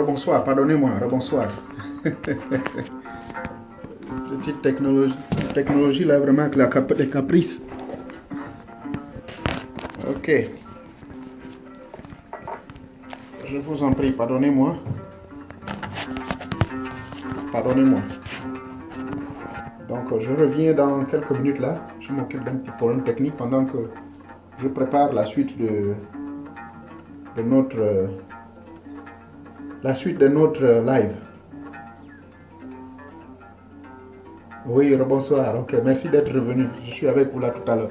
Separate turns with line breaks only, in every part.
rebonsoir, pardonnez-moi, rebonsoir. Petite technologie là, vraiment avec les caprices. Ok. Je vous en prie, pardonnez-moi. Pardonnez-moi. Donc, je reviens dans quelques minutes là. Je m'occupe d'un petit problème technique pendant que je prépare la suite de notre live. Oui, bonsoir. Ok, merci d'être revenu. Je suis avec vous là tout à l'heure.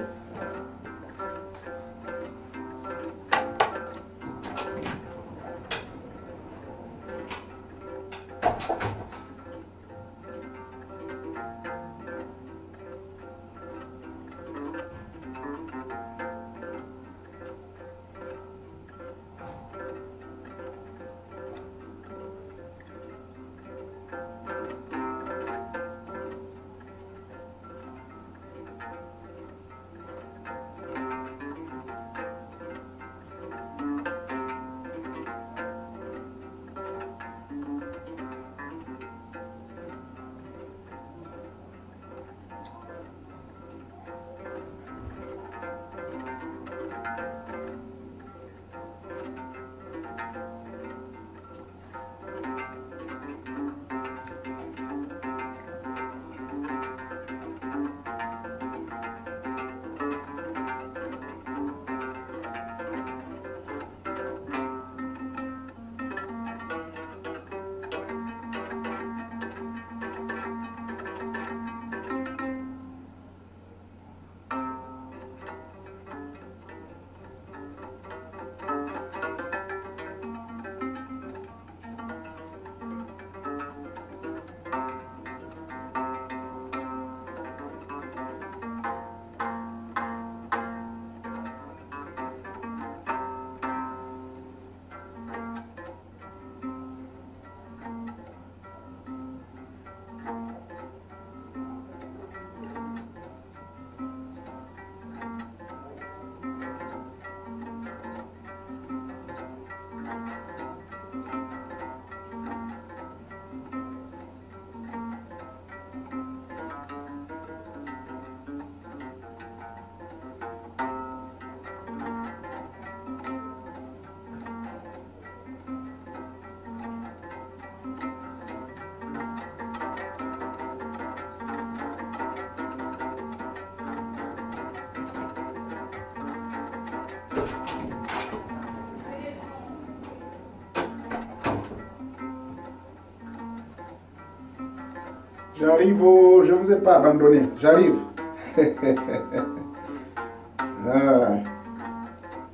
J'arrive je ne vous ai pas abandonné, j'arrive.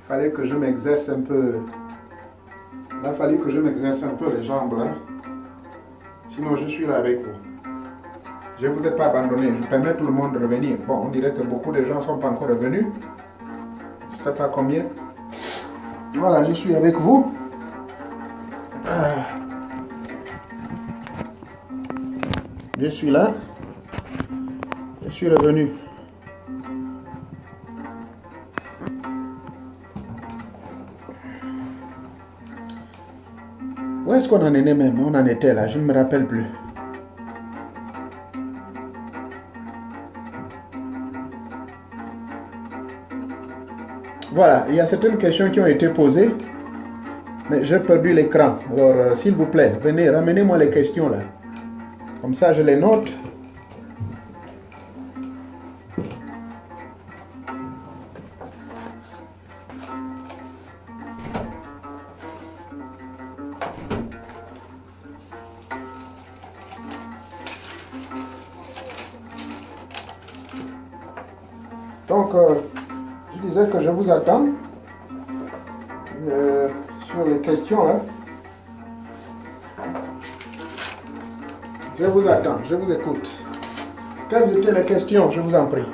Fallait que je m'exerce un peu. Il a fallu que je m'exerce un peu les jambes là. Sinon je suis là avec vous. Je ne vous ai pas abandonné, je permets à tout le monde de revenir. Bon, on dirait que beaucoup de gens ne sont pas encore revenus. Je ne sais pas combien. Voilà, je suis avec vous. Je suis là. Je suis revenu. Où est-ce qu'on en est même? On en était là, je ne me rappelle plus. Voilà, il y a certaines questions qui ont été posées, mais j'ai perdu l'écran. Alors, s'il vous plaît, venez, ramenez-moi les questions là. Comme ça, je les note. Donc, je disais que je vous attends sur les questions là. Je vous attends, je vous écoute. Quelles étaient les questions, je vous en prie?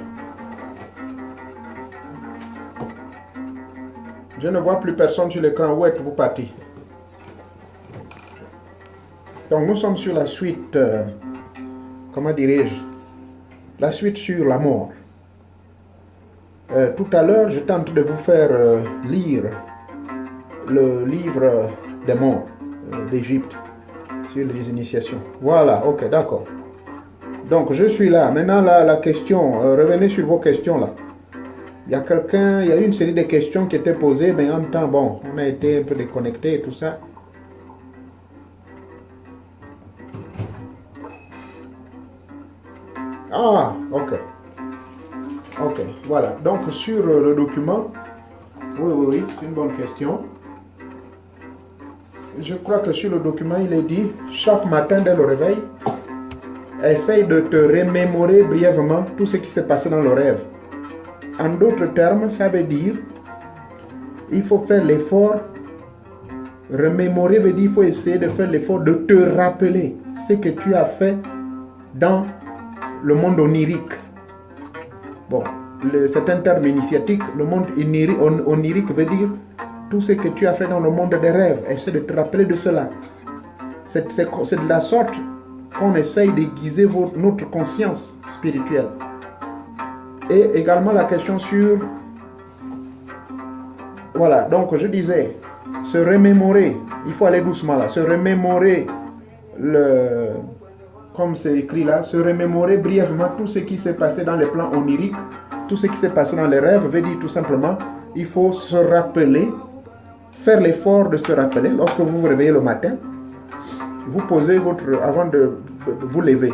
Je ne vois plus personne sur l'écran. Où êtes-vous parti? Donc, nous sommes sur la suite, comment dirais-je? La suite sur la mort. Tout à l'heure, j'étais en train de vous faire lire le livre des morts, d'Égypte, sur les initiations. Voilà, ok, d'accord. Donc, je suis là. Maintenant, la question, revenez sur vos questions là. Il y a quelqu'un, il y a eu une série de questions qui étaient posées, mais en même temps, bon, on a été un peu déconnectés et tout ça. Ah, ok. Ok, voilà. Donc, sur le document, oui, c'est une bonne question. Je crois que sur le document, il est dit, chaque matin dès le réveil, essaye de te remémorer brièvement tout ce qui s'est passé dans le rêve. En d'autres termes, ça veut dire, il faut faire l'effort. Remémorer veut dire, il faut essayer de faire l'effort de te rappeler ce que tu as fait dans le monde onirique. Bon, c'est un terme initiatique. Le monde onirique veut dire tout ce que tu as fait dans le monde des rêves. Essaie de te rappeler de cela. C'est de la sorte qu'on essaye d'aiguiser notre conscience spirituelle. Et également la question sur... Voilà, donc je disais, se remémorer, il faut aller doucement là, se remémorer, comme c'est écrit là, se remémorer brièvement tout ce qui s'est passé dans les plans oniriques, tout ce qui s'est passé dans les rêves, veut dire tout simplement, il faut se rappeler, faire l'effort de se rappeler, lorsque vous vous réveillez le matin, vous posez avant de vous lever.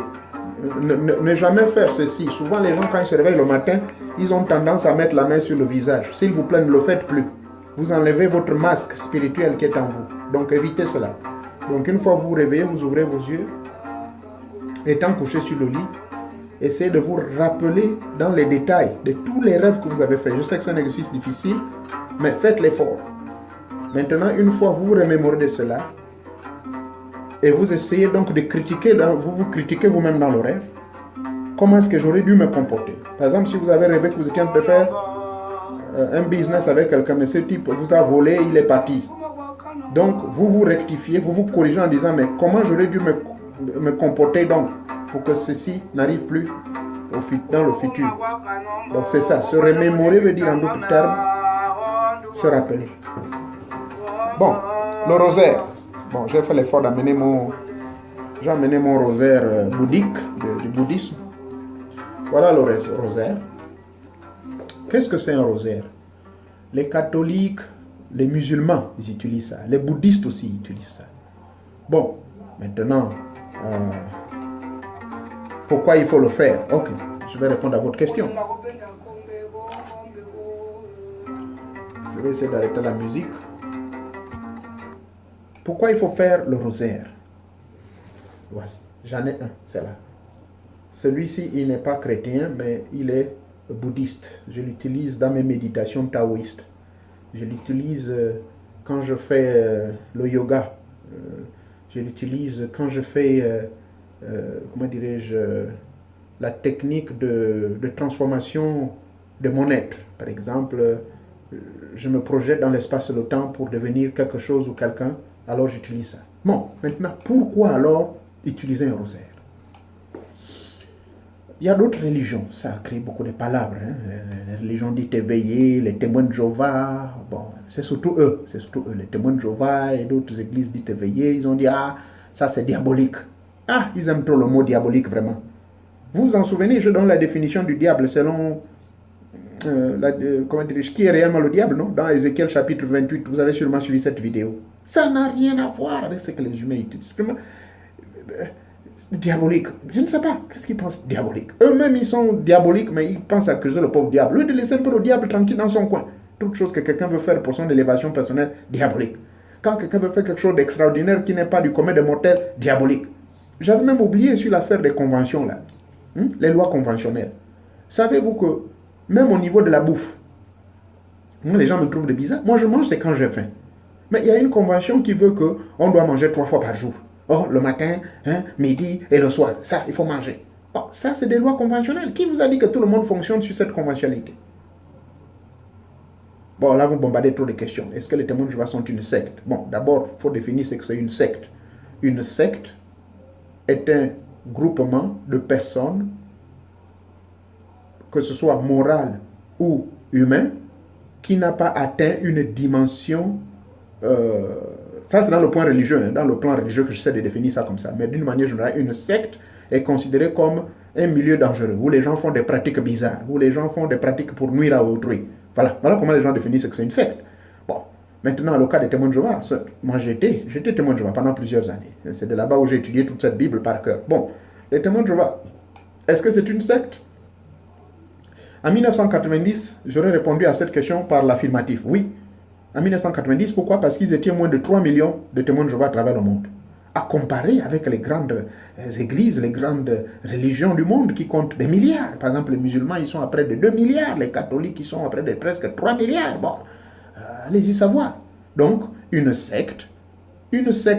Ne jamais faire ceci. Souvent les gens quand ils se réveillent le matin, ils ont tendance à mettre la main sur le visage. S'il vous plaît, ne le faites plus. Vous enlevez votre masque spirituel qui est en vous. Donc évitez cela. Donc une fois vous vous réveillez, vous ouvrez vos yeux. Étant couché sur le lit, essayez de vous rappeler dans les détails de tous les rêves que vous avez faits. Je sais que c'est un exercice difficile, mais faites l'effort. Maintenant, une fois vous vous remémorez de cela, et vous essayez donc de critiquer, vous critiquez vous-même dans le rêve. Comment est-ce que j'aurais dû me comporter? Par exemple, si vous avez rêvé que vous étiez en train de faire un business avec quelqu'un, mais ce type vous a volé, il est parti. Donc, vous vous rectifiez, vous vous corrigez en disant, mais comment j'aurais dû me comporter donc pour que ceci n'arrive plus dans le futur? Donc, c'est ça. Se remémorer veut dire en d'autres termes, se rappeler. Bon, le rosaire. Bon, j'ai fait l'effort d'amener j'ai amené mon rosaire bouddhique, du bouddhisme. Voilà le rosaire. Qu'est-ce que c'est un rosaire? Les catholiques, les musulmans, ils utilisent ça. Les bouddhistes aussi utilisent ça. Bon, maintenant, pourquoi il faut le faire? Ok, je vais répondre à votre question. Je vais essayer d'arrêter la musique. Pourquoi il faut faire le rosaire? Voici, j'en ai un, c'est là. Celui-ci, il n'est pas chrétien, mais il est bouddhiste. Je l'utilise dans mes méditations taoïstes. Je l'utilise quand je fais le yoga. Je l'utilise quand je fais, comment dirais-je, la technique de transformation de mon être. Par exemple, je me projette dans l'espace et le temps pour devenir quelque chose ou quelqu'un. Alors j'utilise ça. Bon, maintenant, pourquoi alors utiliser un rosaire? Il y a d'autres religions, ça a créé beaucoup de palabres. Hein. Les religions dites éveillées, les témoins de Jéhovah, bon, c'est surtout eux, les témoins de Jéhovah et d'autres églises dites éveillées, ils ont dit, ah, ça c'est diabolique. Ah, ils aiment trop le mot diabolique, vraiment. Vous vous en souvenez, je donne la définition du diable selon, comment dirais-je, qui est réellement le diable, non? Dans Ézéchiel chapitre 28, vous avez sûrement suivi cette vidéo. Ça n'a rien à voir avec ce que les humains utilisent. Diabolique. Je ne sais pas. Qu'est-ce qu'ils pensent diabolique? Eux-mêmes, ils sont diaboliques, mais ils pensent accuser le pauvre diable. Eux, de laisser un peu le diable tranquille dans son coin. Toute chose que quelqu'un veut faire pour son élévation personnelle, diabolique. Quand quelqu'un veut faire quelque chose d'extraordinaire qui n'est pas du commun des mortels, diabolique. J'avais même oublié sur l'affaire des conventions, là. Les lois conventionnelles. Savez-vous que, même au niveau de la bouffe, moi, les gens me trouvent de bizarre. Moi, je mange, c'est quand j'ai faim. Mais il y a une convention qui veut qu'on doit manger 3 fois par jour. Oh, le matin, midi et le soir. Ça, il faut manger. Oh, ça, c'est des lois conventionnelles. Qui vous a dit que tout le monde fonctionne sur cette conventionnalité? Bon, là, vous bombardez trop de questions. Est-ce que les témoins de Jéhovah sont une secte? Bon, d'abord, il faut définir ce que c'est une secte. Une secte est un groupement de personnes, que ce soit moral ou humain, qui n'a pas atteint une dimension Ça, c'est dans le point religieux, hein, dans le plan religieux que j'essaie de définir ça comme ça. Mais d'une manière générale, une secte est considérée comme un milieu dangereux, où les gens font des pratiques bizarres, où les gens font des pratiques pour nuire à autrui. Voilà comment les gens définissent ce que c'est une secte. Bon, maintenant, le cas des témoins de Jéhovah, moi j'étais témoin de Jéhovah pendant plusieurs années. C'est de là-bas où j'ai étudié toute cette Bible par cœur. Bon, les témoins de Jéhovah, est-ce que c'est une secte? En 1990, j'aurais répondu à cette question par l'affirmatif. Oui. En 1990, pourquoi? Parce qu'ils étaient moins de 3 millions de témoins de Jéhovah à travers le monde. À comparer avec les grandes églises, les grandes religions du monde qui comptent des milliards. Par exemple, les musulmans, ils sont à près de 2 milliards. Les catholiques, ils sont à près de presque 3 milliards. Bon, allez-y savoir. Donc, une secte,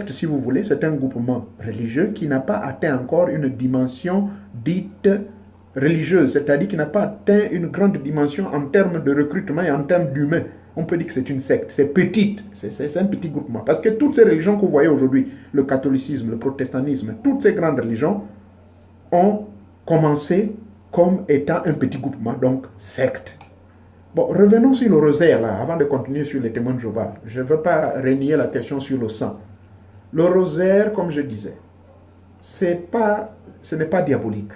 si vous voulez, c'est un groupement religieux qui n'a pas atteint encore une dimension dite religieuse, c'est-à-dire qui n'a pas atteint une grande dimension en termes de recrutement et en termes d'humains. On peut dire que c'est une secte, c'est petite, c'est un petit groupement. Parce que toutes ces religions que vous voyez aujourd'hui, le catholicisme, le protestantisme, toutes ces grandes religions ont commencé comme étant un petit groupement, donc secte. Bon, revenons sur le rosaire là, avant de continuer sur les témoins de Jéhovah. Je ne veux pas renier la question sur le sang. Le rosaire, comme je disais, ce n'est pas diabolique.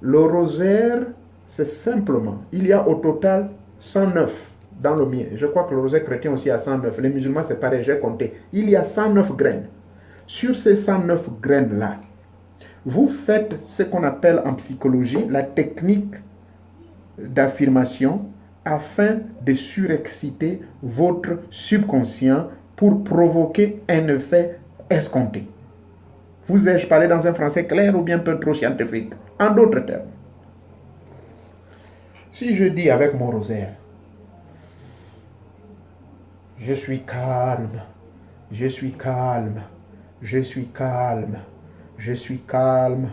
Le rosaire, c'est simplement, il y a au total 109 dans le mien. Je crois que le rosaire chrétien aussi a 109. Les musulmans, c'est pareil, j'ai compté. Il y a 109 graines. Sur ces 109 graines-là, vous faites ce qu'on appelle en psychologie la technique d'affirmation afin de surexciter votre subconscient pour provoquer un effet escompté. Vous ai-je parlé dans un français clair ou bien un peu trop scientifique? En d'autres termes, si je dis avec mon rosaire, je suis calme, je suis calme, je suis calme, je suis calme,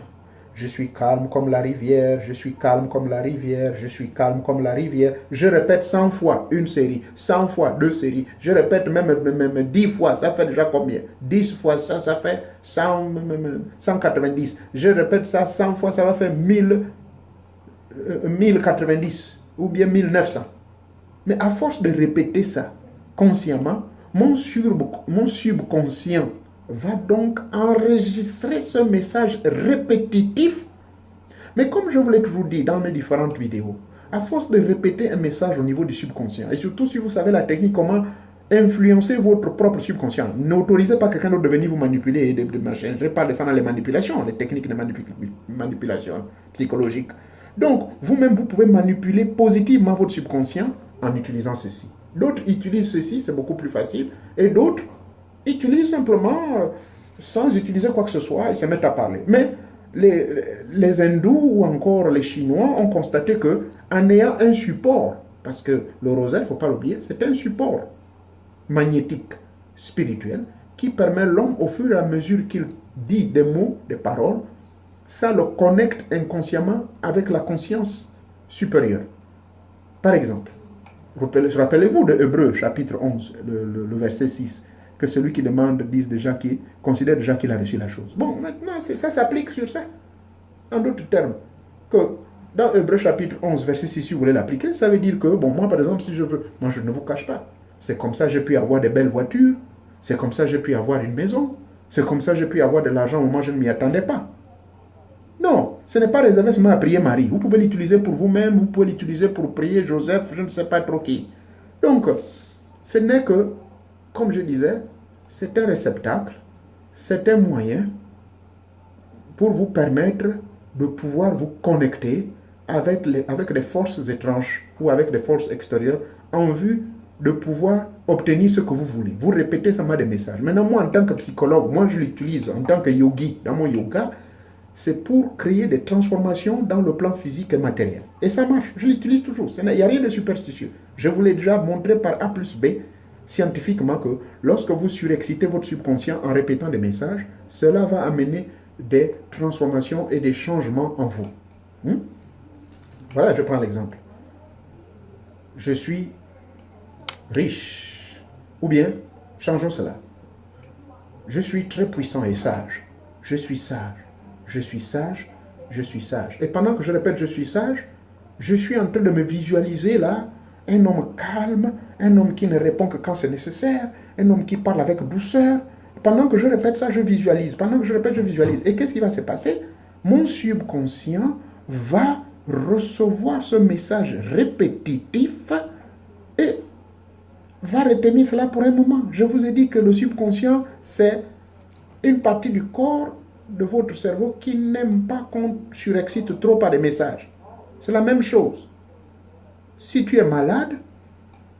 je suis calme comme la rivière, je suis calme comme la rivière, je suis calme comme la rivière. Je répète 100 fois une série, 100 fois deux séries. Je répète même 10 fois, ça fait déjà combien? 10 fois ça fait 190. Je répète ça 100 fois, ça va faire 1090 ou bien 1900. Mais à force de répéter ça consciemment, mon subconscient va donc enregistrer ce message répétitif. Mais comme je vous l'ai toujours dit dans mes différentes vidéos, à force de répéter un message au niveau du subconscient, et surtout si vous savez la technique, comment influencer votre propre subconscient, n'autorisez pas quelqu'un d'autre de venir vous manipuler et de machin. Je parle de ça dans les manipulations, les techniques de manipulation psychologique. Donc, vous-même, vous pouvez manipuler positivement votre subconscient en utilisant ceci. D'autres utilisent ceci, c'est beaucoup plus facile, et d'autres utilisent simplement, sans utiliser quoi que ce soit, ils se mettent à parler. Mais les hindous ou encore les chinois ont constaté que en ayant un support, parce que le rosaire, il ne faut pas l'oublier, c'est un support magnétique, spirituel, qui permet à l'homme, au fur et à mesure qu'il dit des mots, des paroles, ça le connecte inconsciemment avec la conscience supérieure. Par exemple, rappelez-vous de Hébreux, chapitre 11, le verset 6, que celui qui demande considère déjà qu'il a reçu la chose. Bon, maintenant, ça s'applique sur ça. En d'autres termes, que dans Hébreux, chapitre 11, verset 6, si vous voulez l'appliquer, ça veut dire que, bon, moi, par exemple, si je veux, moi, je ne vous cache pas. C'est comme ça que j'ai pu avoir des belles voitures. C'est comme ça que j'ai pu avoir une maison. C'est comme ça que j'ai pu avoir de l'argent au moment où je ne m'y attendais pas. Non, ce n'est pas réservé seulement à prier Marie. Vous pouvez l'utiliser pour vous-même, vous pouvez l'utiliser pour prier Joseph, je ne sais pas trop qui. Donc, ce n'est que, comme je disais, c'est un réceptacle, c'est un moyen pour vous permettre de pouvoir vous connecter avec des forces étranges ou avec des forces extérieures en vue de pouvoir obtenir ce que vous voulez. Vous répétez seulement des messages. Maintenant, moi, en tant que psychologue, moi, je l'utilise en tant que yogi dans mon yoga. C'est pour créer des transformations dans le plan physique et matériel. Et ça marche, je l'utilise toujours. Il n'y a rien de superstitieux. Je vous l'ai déjà montré par A plus B, scientifiquement, que lorsque vous surexcitez votre subconscient en répétant des messages, cela va amener des transformations et des changements en vous. Voilà, je prends l'exemple. Je suis riche. Ou bien, changeons cela. Je suis très puissant et sage. Je suis sage. Je suis sage, je suis sage. Et pendant que je répète je suis sage, je suis en train de me visualiser là, un homme calme, un homme qui ne répond que quand c'est nécessaire, un homme qui parle avec douceur, Pendant que je répète ça, je visualise. Pendant que je répète, je visualise. Et qu'est-ce qui va se passer? Mon subconscient va recevoir ce message répétitif et va retenir cela pour un moment. Je vous ai dit que le subconscient, c'est une partie du corps de votre cerveau qui n'aime pas qu'on surexcite trop par des messages. C'est la même chose. Si tu es malade,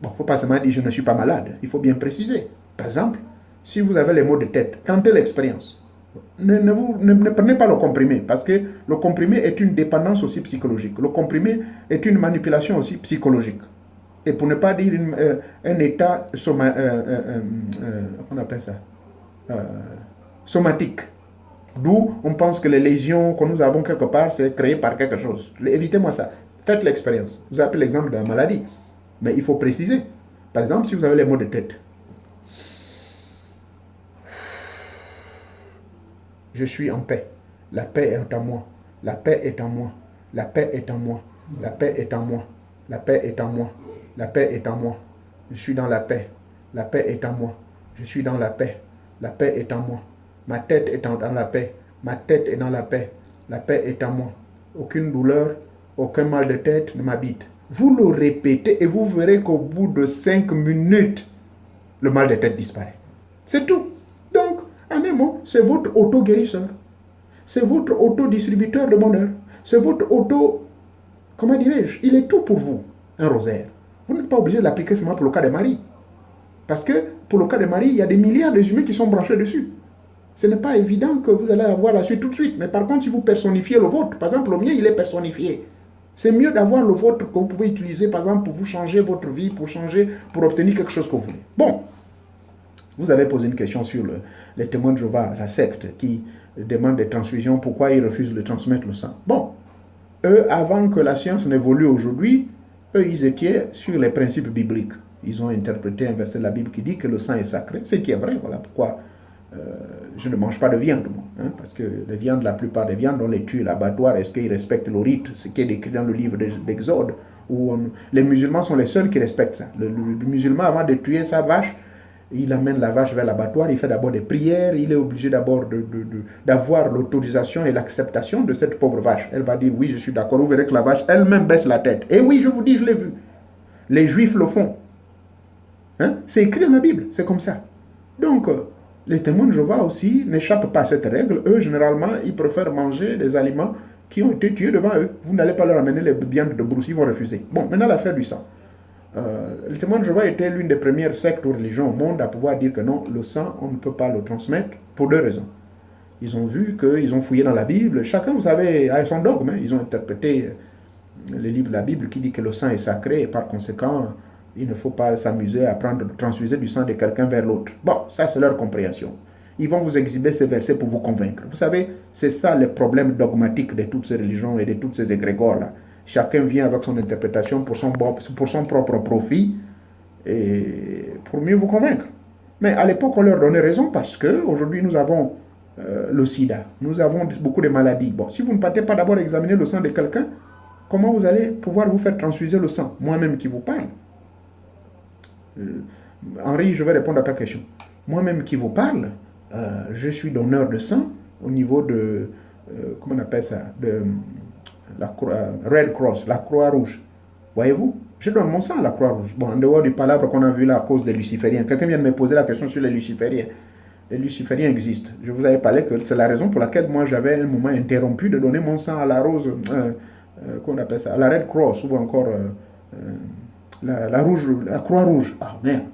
bon, il ne faut pas seulement dire je ne suis pas malade. Il faut bien préciser. Par exemple, si vous avez les maux de tête, tentez l'expérience. Ne prenez pas le comprimé, parce que le comprimé est une dépendance aussi psychologique. Le comprimé est une manipulation aussi psychologique. Et pour ne pas dire un état on appelle ça, somatique. D'où on pense que les lésions que nous avons quelque part, c'est créé par quelque chose. Évitez-moi ça. Faites l'expérience. Vous avez l'exemple de la maladie. Mais il faut préciser. Par exemple, si vous avez les maux de tête. Je suis en paix. La paix est en moi. La paix est en moi. La paix est en moi. La paix est en moi. La paix est en moi. La paix est en moi. Je suis dans la paix. La paix est en moi. Je suis dans la paix. La paix est en moi. Ma tête est dans la paix. Ma tête est dans la paix. La paix est en moi. Aucune douleur, aucun mal de tête ne m'habite. Vous le répétez et vous verrez qu'au bout de 5 minutes, le mal de tête disparaît. C'est tout. Donc, en un mot, c'est votre auto-guérisseur. C'est votre auto-distributeur de bonheur. C'est votre auto... Comment dirais-je? Il est tout pour vous, un rosaire. Vous n'êtes pas obligé de l'appliquer seulement pour le cas de Marie. Parce que pour le cas de Marie, il y a des milliards d'humains qui sont branchés dessus. Ce n'est pas évident que vous allez avoir la suite tout de suite. Mais par contre, si vous personnifiez le vôtre, par exemple, le mien, il est personnifié. C'est mieux d'avoir le vôtre que vous pouvez utiliser, par exemple, pour vous changer votre vie, pour obtenir quelque chose que vous voulez. Bon, vous avez posé une question sur les témoins de Jéhovah, la secte, qui demande des transfusions, pourquoi ils refusent de transmettre le sang. Bon, eux, avant que la science n'évolue aujourd'hui, eux, ils étaient sur les principes bibliques. Ils ont interprété un verset de la Bible qui dit que le sang est sacré, ce qui est vrai, voilà pourquoi je ne mange pas de viande, moi, hein, parce que les viandes, la plupart des viandes, on les tue à l'abattoir. Est-ce qu'ils respectent le rite, ce qui est décrit dans le livre d'Exode, où les musulmans sont les seuls qui respectent ça. Le musulman, avant de tuer sa vache, il amène la vache vers l'abattoir, il fait d'abord des prières, il est obligé d'abord d'avoir l'autorisation et l'acceptation de cette pauvre vache. Elle va dire, oui, je suis d'accord, vous verrez que la vache elle-même baisse la tête. Et oui, je vous dis, je l'ai vu. Les Juifs le font. Hein? C'est écrit dans la Bible, c'est comme ça. Donc, les témoins de Jéhovah aussi n'échappent pas à cette règle. Eux, généralement, ils préfèrent manger des aliments qui ont été tués devant eux. Vous n'allez pas leur amener les viandes de brousse, ils vont refuser. Bon, maintenant l'affaire du sang. Les témoins de Jéhovah étaient l'une des premières sectes ou religions au monde à pouvoir dire que non, le sang, on ne peut pas le transmettre pour 2 raisons. Ils ont vu qu'ils ont fouillé dans la Bible. Chacun, vous savez, a son dogme. Hein. Ils ont interprété les livres de la Bible qui dit que le sang est sacré et par conséquent, il ne faut pas s'amuser à transfuser du sang de quelqu'un vers l'autre. Bon, ça c'est leur compréhension. Ils vont vous exhiber ces versets pour vous convaincre. Vous savez, c'est ça le problème dogmatique de toutes ces religions et de toutes ces égrégores-là. Chacun vient avec son interprétation pour son propre profit et pour mieux vous convaincre. Mais à l'époque, on leur donnait raison parce qu'aujourd'hui, nous avons le sida. Nous avons beaucoup de maladies. Bon, si vous ne partez pas d'abord examiner le sang de quelqu'un, comment vous allez pouvoir vous faire transfuser le sang? Moi-même qui vous parle. Henri, je vais répondre à ta question. Moi-même qui vous parle, je suis donneur de sang au niveau de, comment on appelle ça, de la Red Cross, la Croix-Rouge. Voyez-vous, je donne mon sang à la Croix-Rouge. Bon, en dehors du palabre qu'on a vu là à cause des lucifériens. Quelqu'un vient de me poser la question sur les lucifériens. Les lucifériens existent. Je vous avais parlé que c'est la raison pour laquelle moi j'avais un moment interrompu de donner mon sang à la rose, qu'on appelle ça, à la Red Cross ou encore la Croix-Rouge. Ah merde.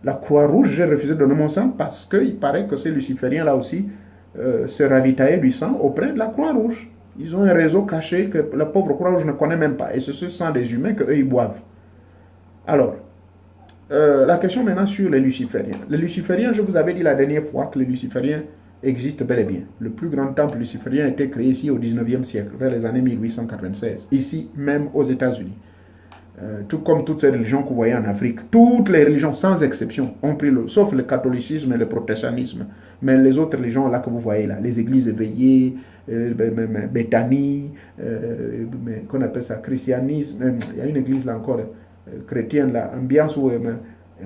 La Croix-Rouge, j'ai refusé de donner mon sang parce qu'il paraît que ces lucifériens-là aussi se ravitaillaient du sang auprès de la Croix-Rouge. Ils ont un réseau caché que la pauvre Croix-Rouge ne connaît même pas. Et c'est ce sang des humains qu'eux, ils boivent. Alors, la question maintenant sur les lucifériens. Les lucifériens, je vous avais dit la dernière fois que les lucifériens existent bel et bien. Le plus grand temple luciférien a été créé ici au 19e siècle, vers les années 1896, ici même aux États-Unis. Tout comme toutes ces religions que vous voyez en Afrique, toutes les religions, sans exception, ont pris sauf le catholicisme et le protestantisme. Mais les autres religions là que vous voyez là, les églises éveillées, Béthanie, qu'on appelle ça, christianisme, il y a une église là encore, chrétienne là, ambiance où,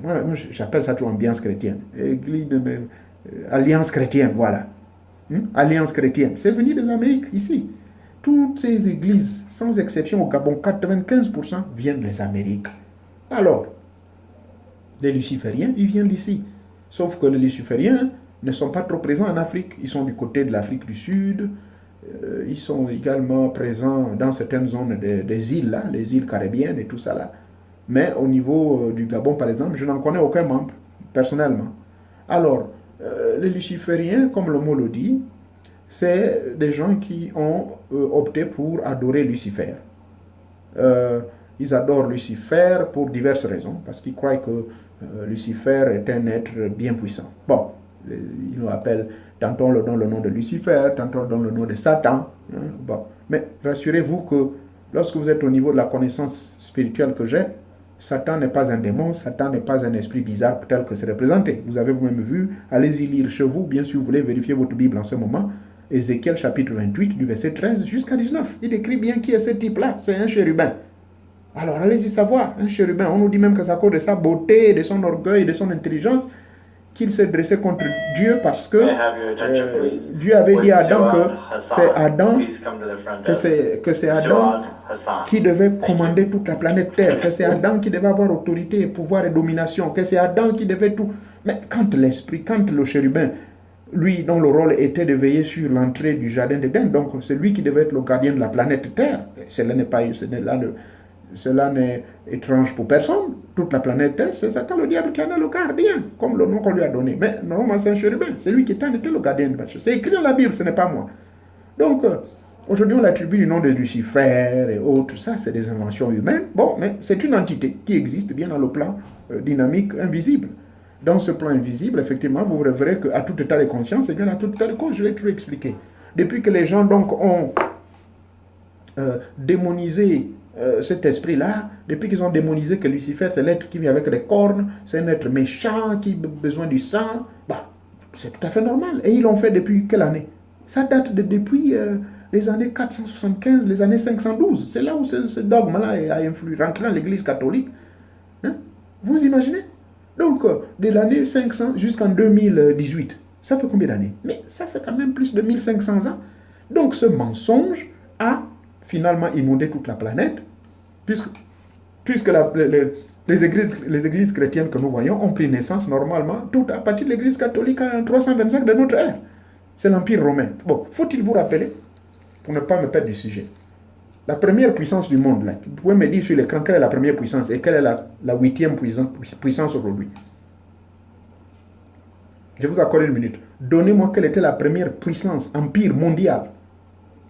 moi j'appelle ça tout ambiance chrétienne. Église, Alliance chrétienne, voilà. Alliance chrétienne. C'est venu des Amériques, ici. Toutes ces églises, sans exception au Gabon, 95% viennent des Amériques. Alors, les lucifériens, ils viennent d'ici. Sauf que les lucifériens ne sont pas trop présents en Afrique. Ils sont du côté de l'Afrique du Sud. Ils sont également présents dans certaines zones des îles, là, les îles caribéennes et tout ça là. Mais au niveau du Gabon, par exemple, je n'en connais aucun membre, personnellement. Alors, les lucifériens, comme le mot le dit, c'est des gens qui ont opté pour adorer Lucifer. Ils adorent Lucifer pour diverses raisons, parce qu'ils croient que Lucifer est un être bien puissant. Bon, ils nous appellent, tantôt on leur donne le nom de Lucifer, tantôt on donne le nom de Satan. Hein, bon. Mais rassurez-vous que lorsque vous êtes au niveau de la connaissance spirituelle que j'ai, Satan n'est pas un démon, Satan n'est pas un esprit bizarre tel que c'est représenté. Vous avez vous-même vu, allez-y lire chez vous, bien sûr vous voulez vérifier votre Bible en ce moment, Ézéchiel chapitre 28 du verset 13 jusqu'à 19. Il décrit bien qui est ce type-là, c'est un chérubin. Alors allez-y savoir, un chérubin, on nous dit même que c'est à cause de sa beauté, de son orgueil, de son intelligence, qu'il s'est dressé contre Dieu parce que Dieu avait dit à Adam que c'est Adam qui devait commander toute la planète Terre, que c'est Adam qui devait avoir autorité, pouvoir et domination, que c'est Adam qui devait tout. Mais quand le chérubin, lui dont le rôle était de veiller sur l'entrée du jardin d'Éden, donc c'est lui qui devait être le gardien de la planète Terre, cela n'est étrange pour personne. Toute la planète Terre, c'est Satan le diable qui en est le gardien, comme le nom qu'on lui a donné. Mais normalement, c'est un chérubin. C'est lui qui était le gardien de la chose. C'est écrit dans la Bible, ce n'est pas moi. Donc, aujourd'hui, on l'attribue du nom de Lucifer et autres. Ça, c'est des inventions humaines. Bon, mais c'est une entité qui existe bien dans le plan dynamique invisible. Dans ce plan invisible, effectivement, vous verrez qu'à tout état de conscience, et bien à tout état de cause, je l'ai toujours expliqué. Depuis que les gens, donc, ont démonisé cet esprit-là, depuis qu'ils ont démonisé que Lucifer, c'est l'être qui vit avec des cornes, c'est un être méchant qui a besoin du sang, bah, c'est tout à fait normal. Et ils l'ont fait depuis quelle année? Ça date depuis les années 475, les années 512. C'est là où ce dogme-là a influé, rentré dans l'église catholique. Hein? Vous imaginez? Donc, de l'année 500 jusqu'en 2018, ça fait combien d'années? Mais ça fait quand même plus de 1500 ans. Donc, ce mensonge a finalement inondé toute la planète, puisque les églises chrétiennes que nous voyons ont pris naissance normalement tout à partir de l'église catholique en 325 de notre ère. C'est l'Empire romain. Bon, faut-il vous rappeler, pour ne pas me perdre du sujet, la première puissance du monde, là, vous pouvez me dire sur l'écran quelle est la première puissance et quelle est la 8e puissance aujourd'hui. Je vous accorde une minute. Donnez-moi quelle était la première puissance, empire mondial.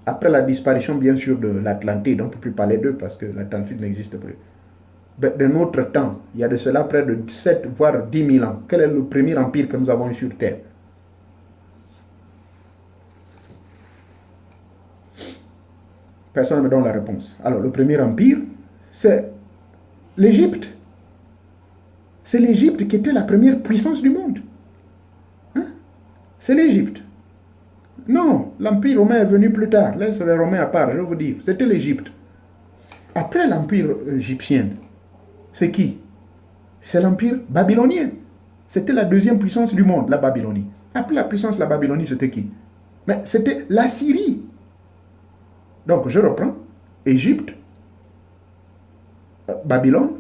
Après la disparition, bien sûr, de l'Atlantide, on ne peut plus parler d'eux parce que l'Atlantide n'existe plus. De notre temps, il y a de cela près de 7 voire 10 000 ans. Quel est le premier empire que nous avons eu sur Terre? Personne ne me donne la réponse. Alors, le premier empire, c'est l'Égypte. C'est l'Égypte qui était la première puissance du monde. Hein? C'est l'Égypte. Non, l'Empire romain est venu plus tard. Laisse les Romains à part, je vais vous dire. C'était l'Égypte. Après l'Empire égyptien, c'est qui? C'est l'Empire babylonien. C'était la deuxième puissance du monde, la Babylonie. Après la puissance de la Babylonie, c'était qui? Mais c'était la Syrie. Donc, je reprends. Égypte, Babylone,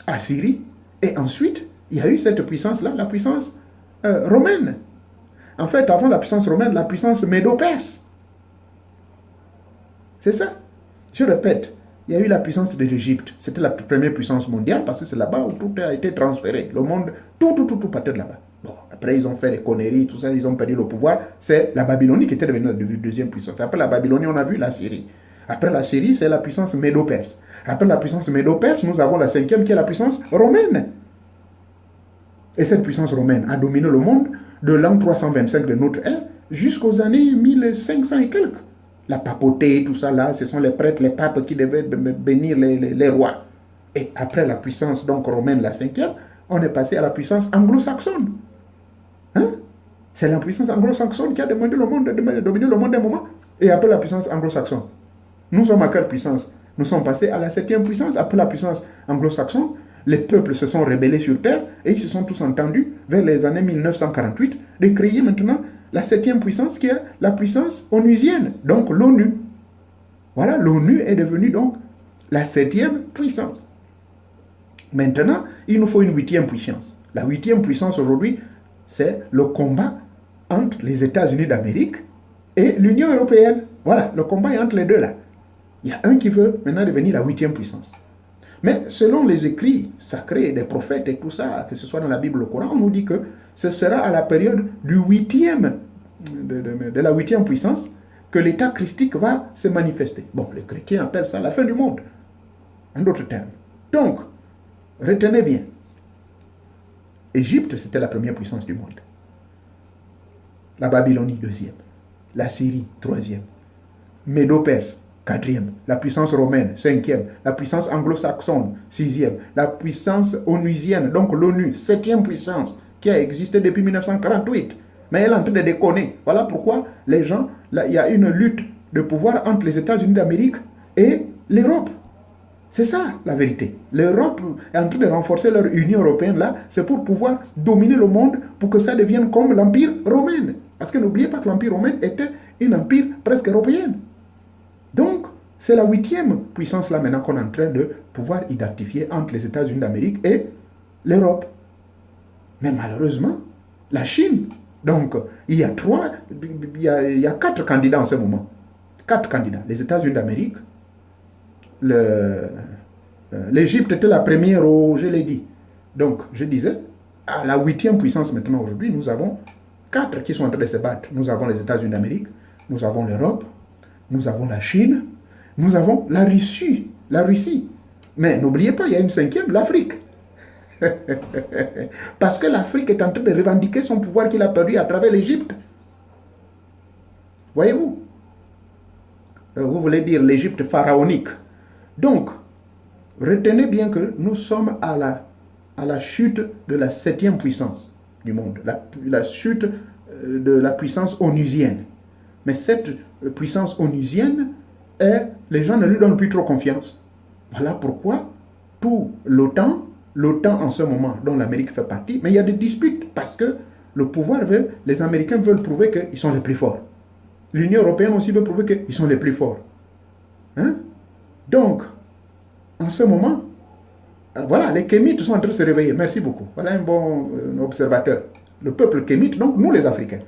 Assyrie, et ensuite, il y a eu cette puissance-là, la puissance romaine. En fait, avant la puissance romaine, la puissance médo-perse. C'est ça. Je répète, il y a eu la puissance de l'Égypte. C'était la première puissance mondiale parce que c'est là-bas où tout a été transféré. Le monde, tout partait de là-bas. Bon, après, ils ont fait des conneries, tout ça, ils ont perdu le pouvoir. C'est la Babylonie qui était devenue la deuxième puissance. Après la Babylonie, on a vu la Syrie. Après la Syrie, c'est la puissance médo-perse. Après la puissance médo-perse, nous avons la cinquième qui est la puissance romaine. Et cette puissance romaine a dominé le monde de l'an 325 de notre ère jusqu'aux années 1500 et quelques. La papauté, tout ça là, ce sont les prêtres, les papes qui devaient bénir les rois. Et après la puissance donc romaine, la cinquième, on est passé à la puissance anglo-saxonne. Hein? C'est la puissance anglo-saxonne qui a dominé le monde un moment. Et après la puissance anglo-saxonne, nous sommes à quelle puissance? Nous sommes passés à la septième puissance après la puissance anglo-saxonne. les peuples se sont rebellés sur terre et ils se sont tous entendus vers les années 1948 de créer maintenant la 7e puissance qui est la puissance onusienne, donc l'ONU. Voilà, l'ONU est devenue donc la 7e puissance. Maintenant, il nous faut une 8e puissance. La 8e puissance aujourd'hui, c'est le combat entre les États-Unis d'Amérique et l'Union européenne. Voilà, le combat est entre les deux là. Il y a un qui veut maintenant devenir la 8e puissance. Mais selon les écrits sacrés des prophètes et tout ça, que ce soit dans la Bible ou le Coran, on nous dit que ce sera à la période du 8e, de la 8e puissance que l'état christique va se manifester. Bon, les chrétiens appellent ça la fin du monde, en d'autres termes. Donc, retenez bien, Égypte, c'était la première puissance du monde. La Babylonie, 2e. La Syrie, 3e. Médo-Perse, 4e. La puissance romaine, 5e. La puissance anglo-saxonne, 6e. La puissance onusienne, donc l'ONU, 7e puissance, qui a existé depuis 1948. Mais elle est en train de déconner. Voilà pourquoi les gens, là, il y a une lutte de pouvoir entre les États-Unis d'Amérique et l'Europe. C'est ça la vérité. L'Europe est en train de renforcer leur Union européenne là, c'est pour pouvoir dominer le monde, pour que ça devienne comme l'Empire romain. Parce que n'oubliez pas que l'Empire romain était un empire presque européen. Donc, c'est la 8e puissance là maintenant qu'on est en train de pouvoir identifier entre les États-Unis d'Amérique et l'Europe. Mais malheureusement, la Chine, donc il y a 4 candidats en ce moment. 4 candidats. Les États-Unis d'Amérique, l'Égypte était la première, je l'ai dit. Donc, je disais, à la 8e puissance maintenant aujourd'hui, nous avons 4 qui sont en train de se battre. Nous avons les États-Unis d'Amérique, nous avons l'Europe, nous avons la Chine, nous avons la Russie. Mais n'oubliez pas, il y a une 5e, l'Afrique. Parce que l'Afrique est en train de revendiquer son pouvoir qu'il a perdu à travers l'Égypte. Voyez-vous? Vous voulez dire l'Égypte pharaonique. Donc, retenez bien que nous sommes à la chute de la 7e puissance du monde, la chute de la puissance onusienne. Mais cette puissance onusienne, les gens ne lui donnent plus trop confiance. Voilà pourquoi tout l'OTAN en ce moment, dont l'Amérique fait partie, mais il y a des disputes parce que le pouvoir veut, les Américains veulent prouver qu'ils sont les plus forts. L'Union européenne aussi veut prouver qu'ils sont les plus forts. Hein? Donc, en ce moment, voilà, les Kémites sont en train de se réveiller. Merci beaucoup. Voilà un bon observateur. Le peuple Kémite, donc nous les Africains.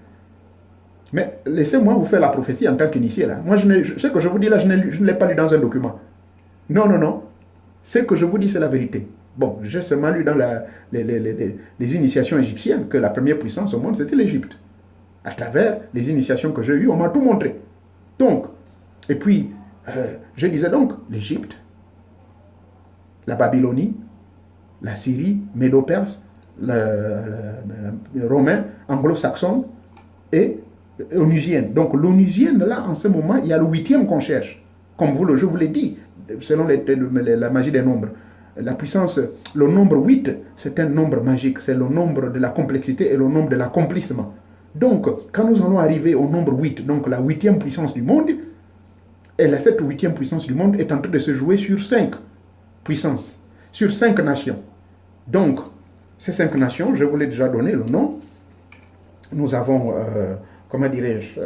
Mais laissez-moi vous faire la prophétie en tant qu'initié là. Moi, ce que je vous dis là, je ne l'ai pas lu dans un document. Non. Ce que je vous dis, c'est la vérité. Bon, j'ai seulement lu dans les initiations égyptiennes que la première puissance au monde, c'était l'Égypte. À travers les initiations que j'ai eues, on m'a tout montré. Donc, et puis, je disais donc, l'Égypte, la Babylonie, la Syrie, Médo-Perse, le romain, anglo-saxon et onusienne. Donc l'onusienne, là, en ce moment, il y a le 8e qu'on cherche. Comme je vous l'ai dit, selon la magie des nombres. La puissance, le nombre 8, c'est un nombre magique. C'est le nombre de la complexité et le nombre de l'accomplissement. Donc, quand nous allons arriver au nombre 8, donc la 8e puissance du monde, et cette 8e puissance du monde est en train de se jouer sur 5 puissances, sur 5 nations. Donc, ces 5 nations, je vous l'ai déjà donné le nom. Nous avons, comment dirais-je,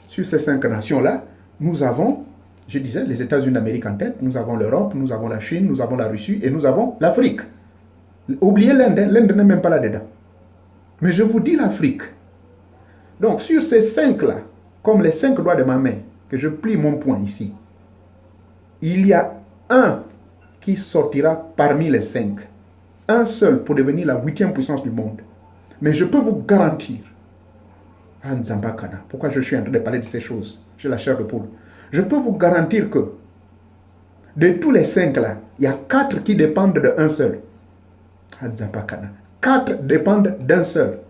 sur ces 5 nations-là, nous avons, je disais, les États-Unis d'Amérique en tête, nous avons l'Europe, nous avons la Chine, nous avons la Russie et nous avons l'Afrique. Oubliez l'Inde, l'Inde n'est même pas là-dedans. Mais je vous dis l'Afrique. Donc, sur ces 5-là, comme les 5 doigts de ma main, que je plie mon poing ici, il y a un qui sortira parmi les 5. Un seul pour devenir la 8e puissance du monde. Mais je peux vous garantir, Nzambakana, pourquoi je suis en train de parler de ces choses? J'ai la chair de poule. Je peux vous garantir que de tous les 5 là, il y a 4 qui dépendent d'un seul. Nzambakana. 4 dépendent d'un seul.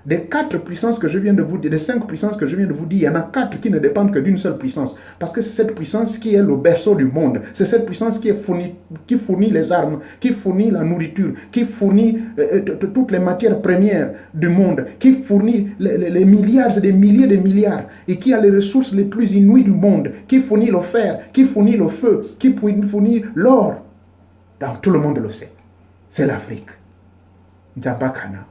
Des 4 puissances que je viens de vous dire, des 5 puissances que je viens de vous dire, il y en a 4 qui ne dépendent que d'une seule puissance. Parce que c'est cette puissance qui est le berceau du monde. C'est cette puissance qui fournit les armes, qui fournit la nourriture, qui fournit toutes les matières premières du monde, qui fournit les milliards et des milliers de milliards, et qui a les ressources les plus inouïes du monde, qui fournit le fer, qui fournit le feu, qui fournit l'or. Donc tout le monde le sait. c'est l'Afrique. Nzambakana.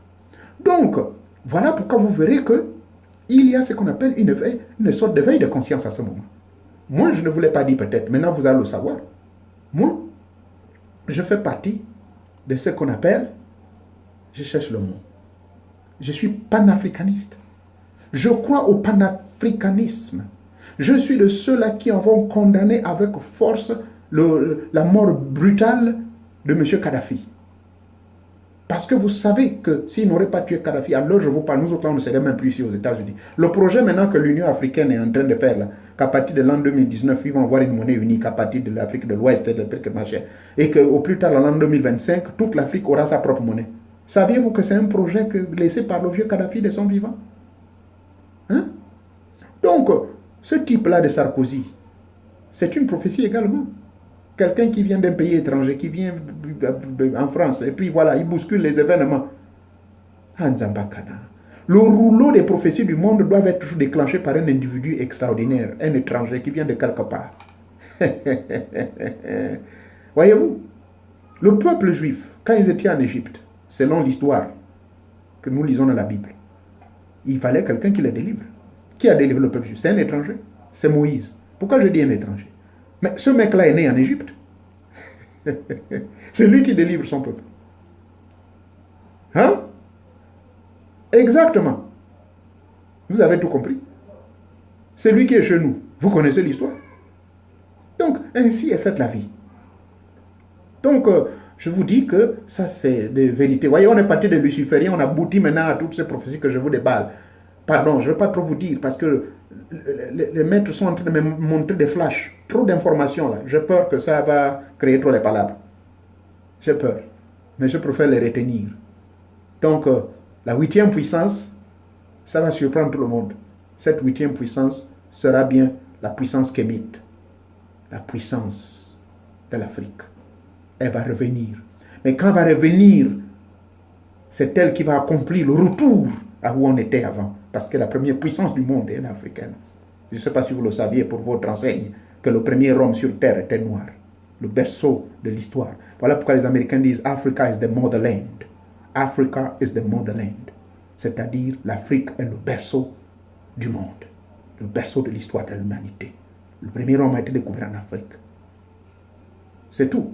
Donc, voilà pourquoi vous verrez qu'il y a ce qu'on appelle une sorte de veille de conscience à ce moment. Moi, je ne vous l'ai pas dit peut-être, maintenant vous allez le savoir. Moi, je fais partie de ce qu'on appelle, je cherche le mot, je suis panafricaniste. Je crois au panafricanisme. Je suis de ceux-là qui en vont condamner avec force la mort brutale de M. Kadhafi. Parce que vous savez que s'il n'aurait pas tué Kadhafi, alors je vous parle, nous autres, on ne serait même plus ici aux États-Unis. Le projet maintenant que l'Union africaine est en train de faire, là, qu'à partir de l'an 2019, ils vont avoir une monnaie unique à partir de l'Afrique de l'Ouest et qu'au plus tard, en l'an 2025, toute l'Afrique aura sa propre monnaie. Saviez-vous que c'est un projet laissé par le vieux Kadhafi de son vivant? Hein? Donc, ce type-là de Sarkozy, c'est une prophétie également. Quelqu'un qui vient d'un pays étranger, qui vient en France, et puis voilà, il bouscule les événements. Le rouleau des prophéties du monde doit être toujours déclenché par un individu extraordinaire, un étranger qui vient de quelque part. Voyez-vous, le peuple juif, quand ils étaient en Égypte, selon l'histoire que nous lisons dans la Bible, il fallait quelqu'un qui les délivre. Qui a délivré le peuple juif? C'est un étranger. C'est Moïse. Pourquoi je dis un étranger? Mais ce mec-là est né en Égypte. C'est lui qui délivre son peuple. Hein? Exactement. Vous avez tout compris. C'est lui qui est chez nous. Vous connaissez l'histoire. Donc, ainsi est faite la vie. Donc, je vous dis que ça, c'est des vérités. Voyez, on est parti de Luciférien, on aboutit maintenant à toutes ces prophéties que je vous déballe. Pardon, je ne vais pas trop vous dire parce que les maîtres sont en train de me montrer des flashs. Trop d'informations là. J'ai peur que ça va créer trop les palabres. J'ai peur. Mais je préfère les retenir. Donc, la 8e puissance, ça va surprendre tout le monde. Cette 8e puissance sera bien la puissance kémite. La puissance de l'Afrique. Elle va revenir. Mais quand elle va revenir, c'est elle qui va accomplir le retour à où on était avant. Parce que la première puissance du monde est l'africaine. Je ne sais pas si vous le saviez pour votre enseigne, que le premier homme sur terre était noir. Le berceau de l'histoire. Voilà pourquoi les Américains disent Africa is the motherland. Africa is the motherland. C'est-à-dire l'Afrique est le berceau du monde. Le berceau de l'histoire de l'humanité. Le premier homme a été découvert en Afrique. C'est tout.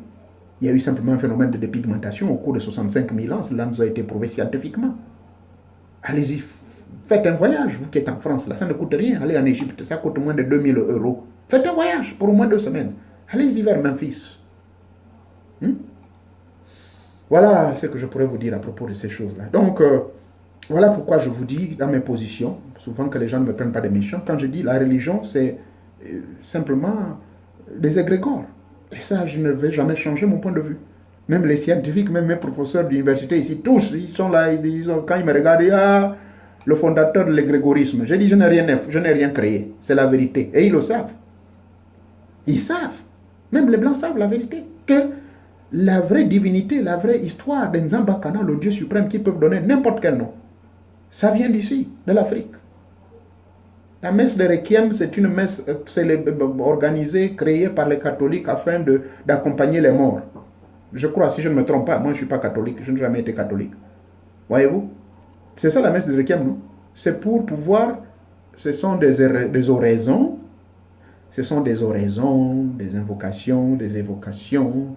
Il y a eu simplement un phénomène de dépigmentation au cours de 65 000 ans. Cela nous a été prouvé scientifiquement. Allez-y, faites un voyage, vous qui êtes en France, là, ça ne coûte rien. Allez en Égypte, ça coûte moins de 2000 €. Faites un voyage pour au moins 2 semaines. Allez-y vers Memphis. Voilà ce que je pourrais vous dire à propos de ces choses-là. Donc, voilà pourquoi je vous dis dans mes positions, souvent que les gens ne me prennent pas de méchants, quand je dis la religion, c'est simplement des égrégores. Et ça, je ne vais jamais changer mon point de vue. Même les scientifiques, même mes professeurs d'université ici, tous, ils sont là, quand ils me regardent, ils disent, le fondateur de l'égrégorisme. J'ai dit, je n'ai rien créé. C'est la vérité. Et ils le savent. Ils savent. Même les Blancs savent la vérité. Que la vraie divinité, la vraie histoire d'Nzambakana, le Dieu suprême, qui peuvent donner n'importe quel nom, ça vient d'ici, de l'Afrique. La messe de Requiem, c'est une messe organisée, créée par les catholiques afin d'accompagner les morts. Je crois, si je ne me trompe pas, moi je ne suis pas catholique, je n'ai jamais été catholique. Voyez-vous? C'est ça la messe de Requiem, non? C'est pour pouvoir, ce sont des oraisons, ce sont des oraisons, des invocations, des évocations,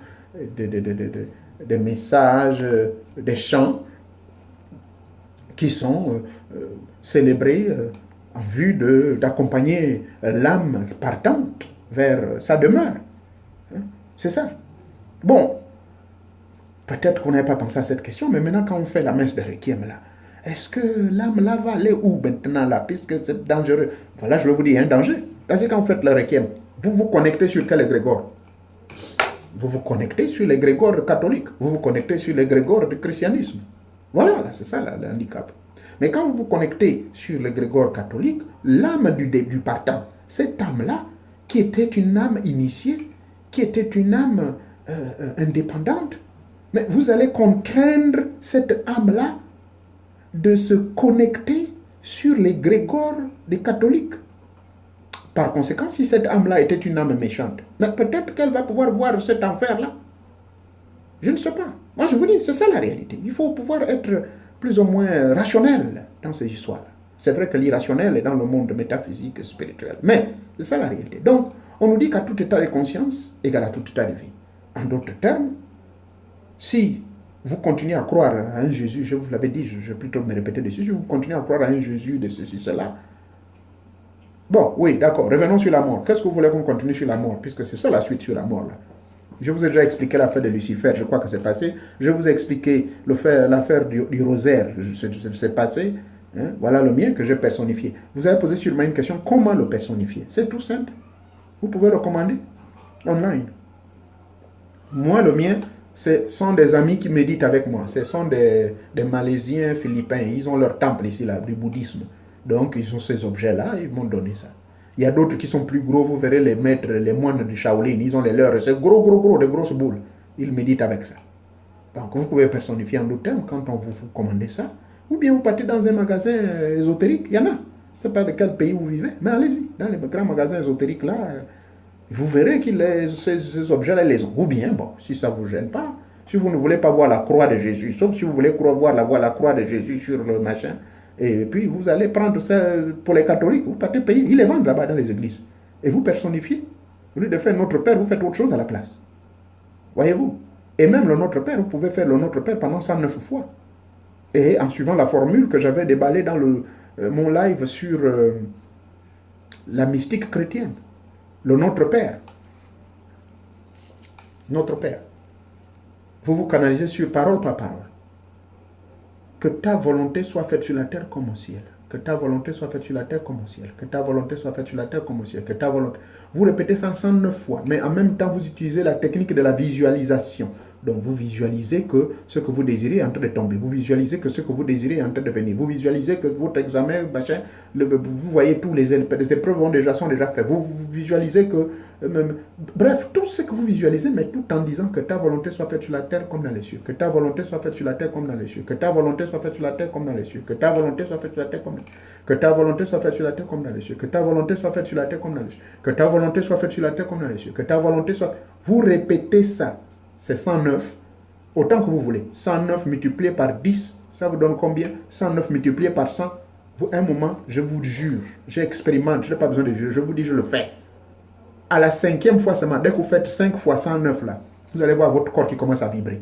des messages, des chants qui sont célébrés en vue d'accompagner l'âme partante vers sa demeure. C'est ça. Bon, peut-être qu'on n'avait pas pensé à cette question, mais maintenant quand on fait la messe de Requiem là, est-ce que l'âme là va aller où maintenant là, puisque c'est dangereux? Voilà, je vais vous dire, un danger. Parce que quand vous faites le Requiem, vous vous connectez sur quel égrégore? Vous vous connectez sur l'égrégore catholique, vous vous connectez sur l'égrégore du christianisme. Voilà, c'est ça le handicap. Mais quand vous vous connectez sur l'égrégore catholique, l'âme du partant, cette âme-là, qui était une âme initiée, qui était une âme indépendante, mais vous allez contraindre cette âme-là de se connecter sur l'égrégore des catholiques. Par conséquent, si cette âme-là était une âme méchante, peut-être qu'elle va pouvoir voir cet enfer-là. Je ne sais pas. Moi, je vous dis, c'est ça la réalité. Il faut pouvoir être plus ou moins rationnel dans ces histoires. C'est vrai que l'irrationnel est dans le monde métaphysique et spirituel. Mais c'est ça la réalité. Donc, on nous dit qu'à tout état de conscience égale à tout état de vie. En d'autres termes, si vous continuez à croire à un Jésus, je vous l'avais dit, je vais plutôt me répéter dessus, si vous continuez à croire à un Jésus de ceci, cela. Bon, oui, d'accord, revenons sur la mort. Qu'est-ce que vous voulez qu'on continue sur la mort? Puisque c'est ça la suite sur la mort, là. Je vous ai déjà expliqué l'affaire de Lucifer, je crois que c'est passé. Je vous ai expliqué l'affaire du rosaire, c'est passé. Hein? Voilà le mien que j'ai personnifié. Vous avez posé sur moi une question, comment le personnifier? C'est tout simple. Vous pouvez le commander online. Moi, le mien, ce sont des amis qui méditent avec moi. Ce sont des Malaisiens, Philippins. Ils ont leur temple ici, là, du bouddhisme. Donc, ils ont ces objets-là, ils m'ont donné ça. Il y a d'autres qui sont plus gros, vous verrez les maîtres, les moines du Shaolin, ils ont les leurs, c'est gros, des grosses boules. Ils méditent avec ça. Donc, vous pouvez personnifier en d'autres termes quand on vous commande ça. Ou bien vous partez dans un magasin ésotérique, il y en a. Je ne sais pas de quel pays vous vivez, mais allez-y, dans les grands magasins ésotériques là, vous verrez que ces objets-là les ont. Ou bien, bon, si ça ne vous gêne pas, si vous ne voulez pas voir la croix de Jésus, sauf si vous voulez voir la croix de Jésus sur le machin, et puis vous allez prendre ça pour les catholiques, vous partez payer, ils les vendent là-bas dans les églises. Et vous personnifiez. Au lieu de faire Notre Père, vous faites autre chose à la place. Voyez-vous? Et même le Notre Père, vous pouvez faire le Notre Père pendant 109 fois. Et en suivant la formule que j'avais déballée dans mon live sur la mystique chrétienne. Le Notre Père. Notre Père. Vous vous canalisez sur parole par parole. Que ta volonté soit faite sur la terre comme au ciel. Que ta volonté soit faite sur la terre comme au ciel. Que ta volonté soit faite sur la terre comme au ciel. Que ta volonté... Vous répétez ça 109 fois, mais en même temps, vous utilisez la technique de la visualisation. Donc, vous visualisez que ce que vous désirez est en train de tomber. Vous visualisez que ce que vous désirez est en train de venir. Vous visualisez que votre examen, machin, vous voyez tous les épreuves sont déjà faites. Vous visualisez que... bref, tout ce que vous visualisez, mais tout en disant que ta volonté soit faite sur la terre comme dans les cieux. Que ta volonté soit faite sur la terre comme dans les cieux. Que ta volonté soit faite sur la terre comme dans les cieux. Que ta volonté soit faite sur la terre comme dans les cieux. Que ta volonté soit faite sur la terre comme dans les cieux. Que ta volonté soit faite sur la terre comme dans les cieux. Que ta volonté soit faite sur la terre comme dans les cieux. Que ta volonté soit... Vous répétez ça. C'est 109, autant que vous voulez. 109 multiplié par 10, ça vous donne combien? 109 multiplié par 100. Un moment, je vous jure, j'expérimente, je n'ai pas besoin de jurer, je vous dis, je le fais. À la 5e fois seulement, dès que vous faites 5 fois 109 là, vous allez voir votre corps qui commence à vibrer.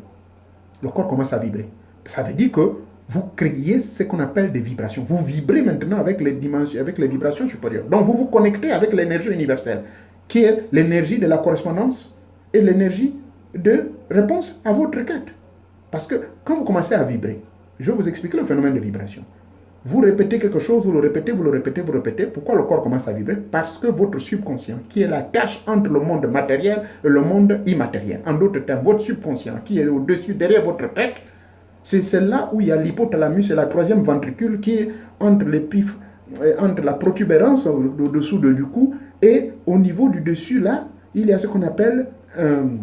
Le corps commence à vibrer. Ça veut dire que vous créez ce qu'on appelle des vibrations. Vous vibrez maintenant avec les dimensions, avec les vibrations supérieures. Donc vous vous connectez avec l'énergie universelle, qui est l'énergie de la correspondance et l'énergie de réponse à votre requête. Parce que quand vous commencez à vibrer, je vais vous expliquer le phénomène de vibration. Vous répétez quelque chose, vous le répétez, vous le répétez, vous le répétez. Pourquoi le corps commence à vibrer? Parce que votre subconscient, qui est la tâche entre le monde matériel et le monde immatériel, en d'autres termes, votre subconscient, qui est au-dessus, derrière votre tête, c'est là où il y a l'hypothalamus et la troisième ventricule qui est entre entre la protubérance au-dessous du cou et au niveau du dessus, là, il y a ce qu'on appelle... comment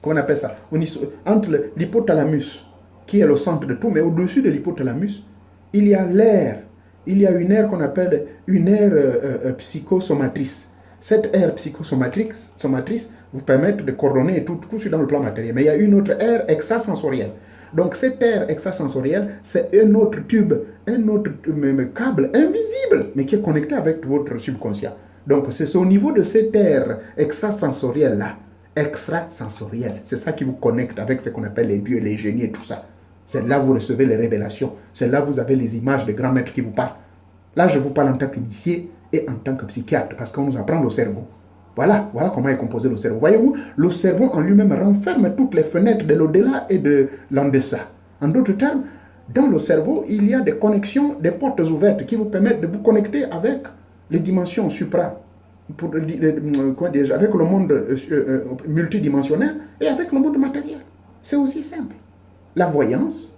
on appelle ça? Entre l'hypothalamus, qui est le centre de tout, mais au-dessus de l'hypothalamus, il y a l'air. Il y a une aire qu'on appelle une aire psychosomatrice. Cette aire psychosomatrice vous permet de coordonner tout sur dans le plan matériel. Mais il y a une autre aire extrasensorielle. Donc cette aire extrasensorielle, c'est un autre tube, un autre câble invisible, mais qui est connecté avec votre subconscient. Donc c'est au niveau de cette aire extrasensorielle-là, extrasensorielle. C'est ça qui vous connecte avec ce qu'on appelle les dieux, les génies et tout ça. C'est là où vous recevez les révélations. C'est là où vous avez les images des grands maîtres qui vous parlent. Là, je vous parle en tant qu'initié et en tant que psychiatre, parce qu'on nous apprend le cerveau. Voilà comment est composé le cerveau. Voyez-vous, le cerveau en lui-même renferme toutes les fenêtres de l'au-delà et de l'en-deçà. En d'autres termes, dans le cerveau, il y a des connexions, des portes ouvertes qui vous permettent de vous connecter avec les dimensions supra, avec le monde multidimensionnel et avec le monde matériel. C'est aussi simple. La voyance,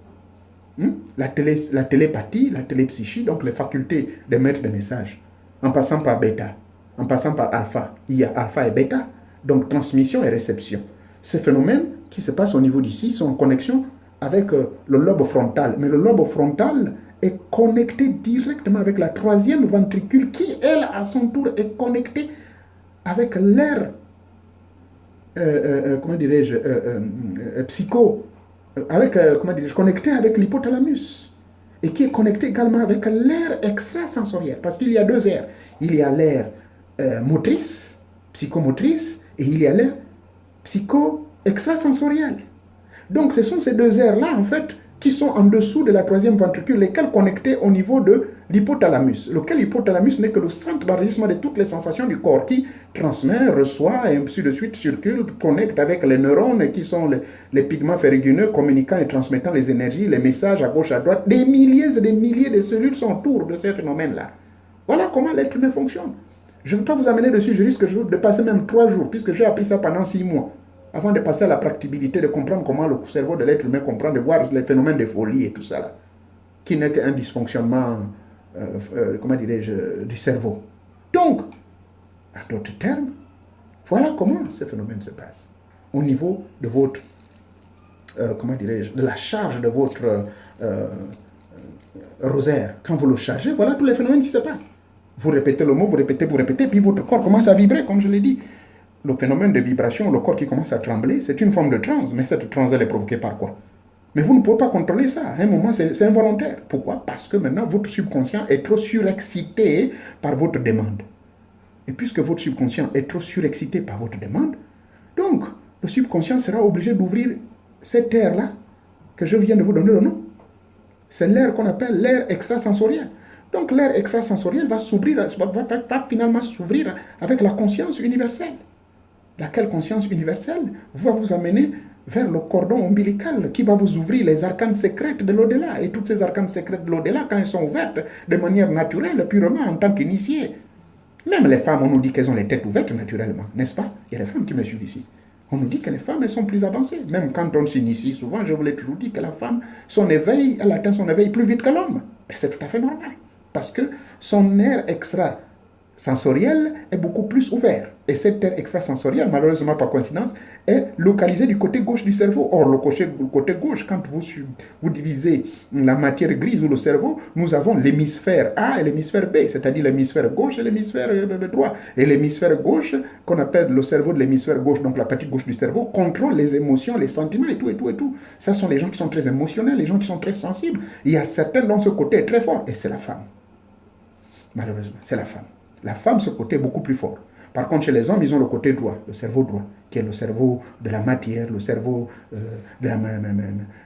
la télépathie, la télépsychie, donc les facultés de mettre des messages, en passant par bêta, en passant par alpha. Il y a alpha et bêta, donc transmission et réception. Ces phénomènes qui se passent au niveau d'ici sont en connexion avec le lobe frontal. Mais le lobe frontal est connecté directement avec la troisième ventricule qui, elle, à son tour, est connectée avec l'air, psycho, comment dirais-je, connecté avec l'hypothalamus et qui est connecté également avec l'aire extrasensorielle. Parce qu'il y a deux aires. Il y a l'aire motrice, psychomotrice, et il y a l'aire psycho-extrasensorielle. Donc ce sont ces deux aires-là, en fait, qui sont en dessous de la troisième ventricule, lesquelles connectées au niveau de l'hypothalamus. Lequel hypothalamus n'est que le centre d'enregistrement de toutes les sensations du corps qui transmet, reçoit et ainsi de suite circule, connecte avec les neurones qui sont les pigments ferrugineux communiquant et transmettant les énergies, les messages à gauche, à droite. Des milliers et des milliers de cellules sont autour de ces phénomènes-là. Voilà comment l'être humain fonctionne. Je ne veux pas vous amener dessus, je risque de passer même 3 jours, puisque j'ai appris ça pendant 6 mois. Avant de passer à la pratiquabilité, de comprendre comment le cerveau de l'être humain comprend, de voir les phénomènes de folie et tout ça là, qui n'est qu'un dysfonctionnement, comment dirais-je, du cerveau. Donc, en d'autres termes, voilà comment ce phénomène se passe. Au niveau de votre, comment dirais-je, de la charge de votre rosaire. Quand vous le chargez, voilà tous les phénomènes qui se passent. Vous répétez le mot, vous répétez, puis votre corps commence à vibrer, comme je l'ai dit. Le phénomène de vibration, le corps qui commence à trembler, c'est une forme de transe. Mais cette transe, elle est provoquée par quoi? Mais vous ne pouvez pas contrôler ça. À un moment, c'est involontaire. Pourquoi? Parce que maintenant, votre subconscient est trop surexcité par votre demande. Et puisque votre subconscient est trop surexcité par votre demande, donc, le subconscient sera obligé d'ouvrir cette aire-là que je viens de vous donner le nom. C'est l'aire qu'on appelle l'aire extrasensorielle. Donc, l'aire extrasensorielle va finalement s'ouvrir avec la conscience universelle. Laquelle conscience universelle va vous amener vers le cordon ombilical qui va vous ouvrir les arcanes secrètes de l'au-delà. Et toutes ces arcanes secrètes de l'au-delà, quand elles sont ouvertes de manière naturelle, purement en tant qu'initiées, même les femmes, on nous dit qu'elles ont les têtes ouvertes naturellement, n'est-ce pas? Il y a des femmes qui me suivent ici. On nous dit que les femmes, elles sont plus avancées. Même quand on s'initie, souvent, je vous l'ai toujours dit que la femme, son éveil, elle atteint son éveil plus vite que l'homme. Mais c'est tout à fait normal. Parce que son air extrasensoriel est beaucoup plus ouvert. Et cette aire extrasensorielle, malheureusement par coïncidence, est localisée du côté gauche du cerveau. Or, le côté gauche, quand vous divisez la matière grise ou le cerveau, nous avons l'hémisphère A et l'hémisphère B, c'est-à-dire l'hémisphère gauche et l'hémisphère droit. Et l'hémisphère gauche, qu'on appelle le cerveau de l'hémisphère gauche, donc la partie gauche du cerveau, contrôle les émotions, les sentiments et tout, et tout, et tout. Ça sont les gens qui sont très émotionnels, les gens qui sont très sensibles. Il y a certains dont ce côté est très fort, et c'est la femme. Malheureusement, c'est la femme. La femme, ce côté est beaucoup plus fort. Par contre, chez les hommes, ils ont le côté droit, le cerveau droit, qui est le cerveau de la matière, le cerveau de la...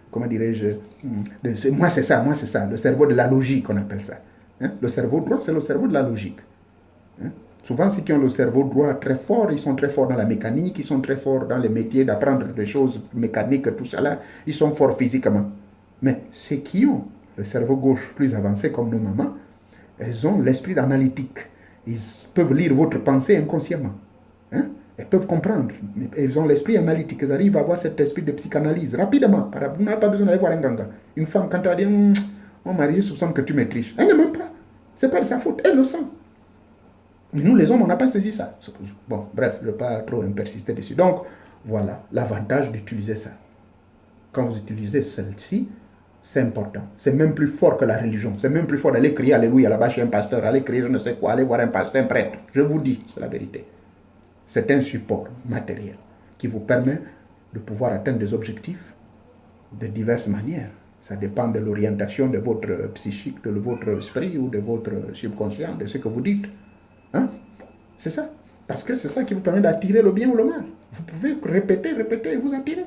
Comment dirais-je? Moi, c'est ça, le cerveau de la logique, on appelle ça. Hein? Le cerveau droit, c'est le cerveau de la logique. Hein? Souvent, ceux qui ont le cerveau droit très fort, ils sont très forts dans la mécanique, ils sont très forts dans les métiers d'apprendre des choses mécaniques, tout ça là. Ils sont forts physiquement. Mais ceux qui ont le cerveau gauche plus avancé, comme nos mamans, elles ont l'esprit analytique. Ils peuvent lire votre pensée inconsciemment. Hein? Elles peuvent comprendre. Elles ont l'esprit analytique. Elles arrivent à avoir cet esprit de psychanalyse rapidement. Vous n'avez pas besoin d'aller voir un ganga. Une femme, quand elle dit mon mari, je soupçonne que tu me triches. Elle ne même pas. Ce n'est pas de sa faute. Elle le sent. Mais nous, les hommes, on n'a pas saisi ça. Bon, bref, je ne vais pas trop persister dessus. Donc, voilà l'avantage d'utiliser ça. Quand vous utilisez celle-ci, c'est important. C'est même plus fort que la religion. C'est même plus fort d'aller crier Alléluia là-bas chez un pasteur, aller crier je ne sais quoi, aller voir un pasteur, un prêtre. Je vous dis, c'est la vérité. C'est un support matériel qui vous permet de pouvoir atteindre des objectifs de diverses manières. Ça dépend de l'orientation de votre psychique, de votre esprit ou de votre subconscient, de ce que vous dites. Hein? C'est ça. Parce que c'est ça qui vous permet d'attirer le bien ou le mal. Vous pouvez répéter et vous attirer.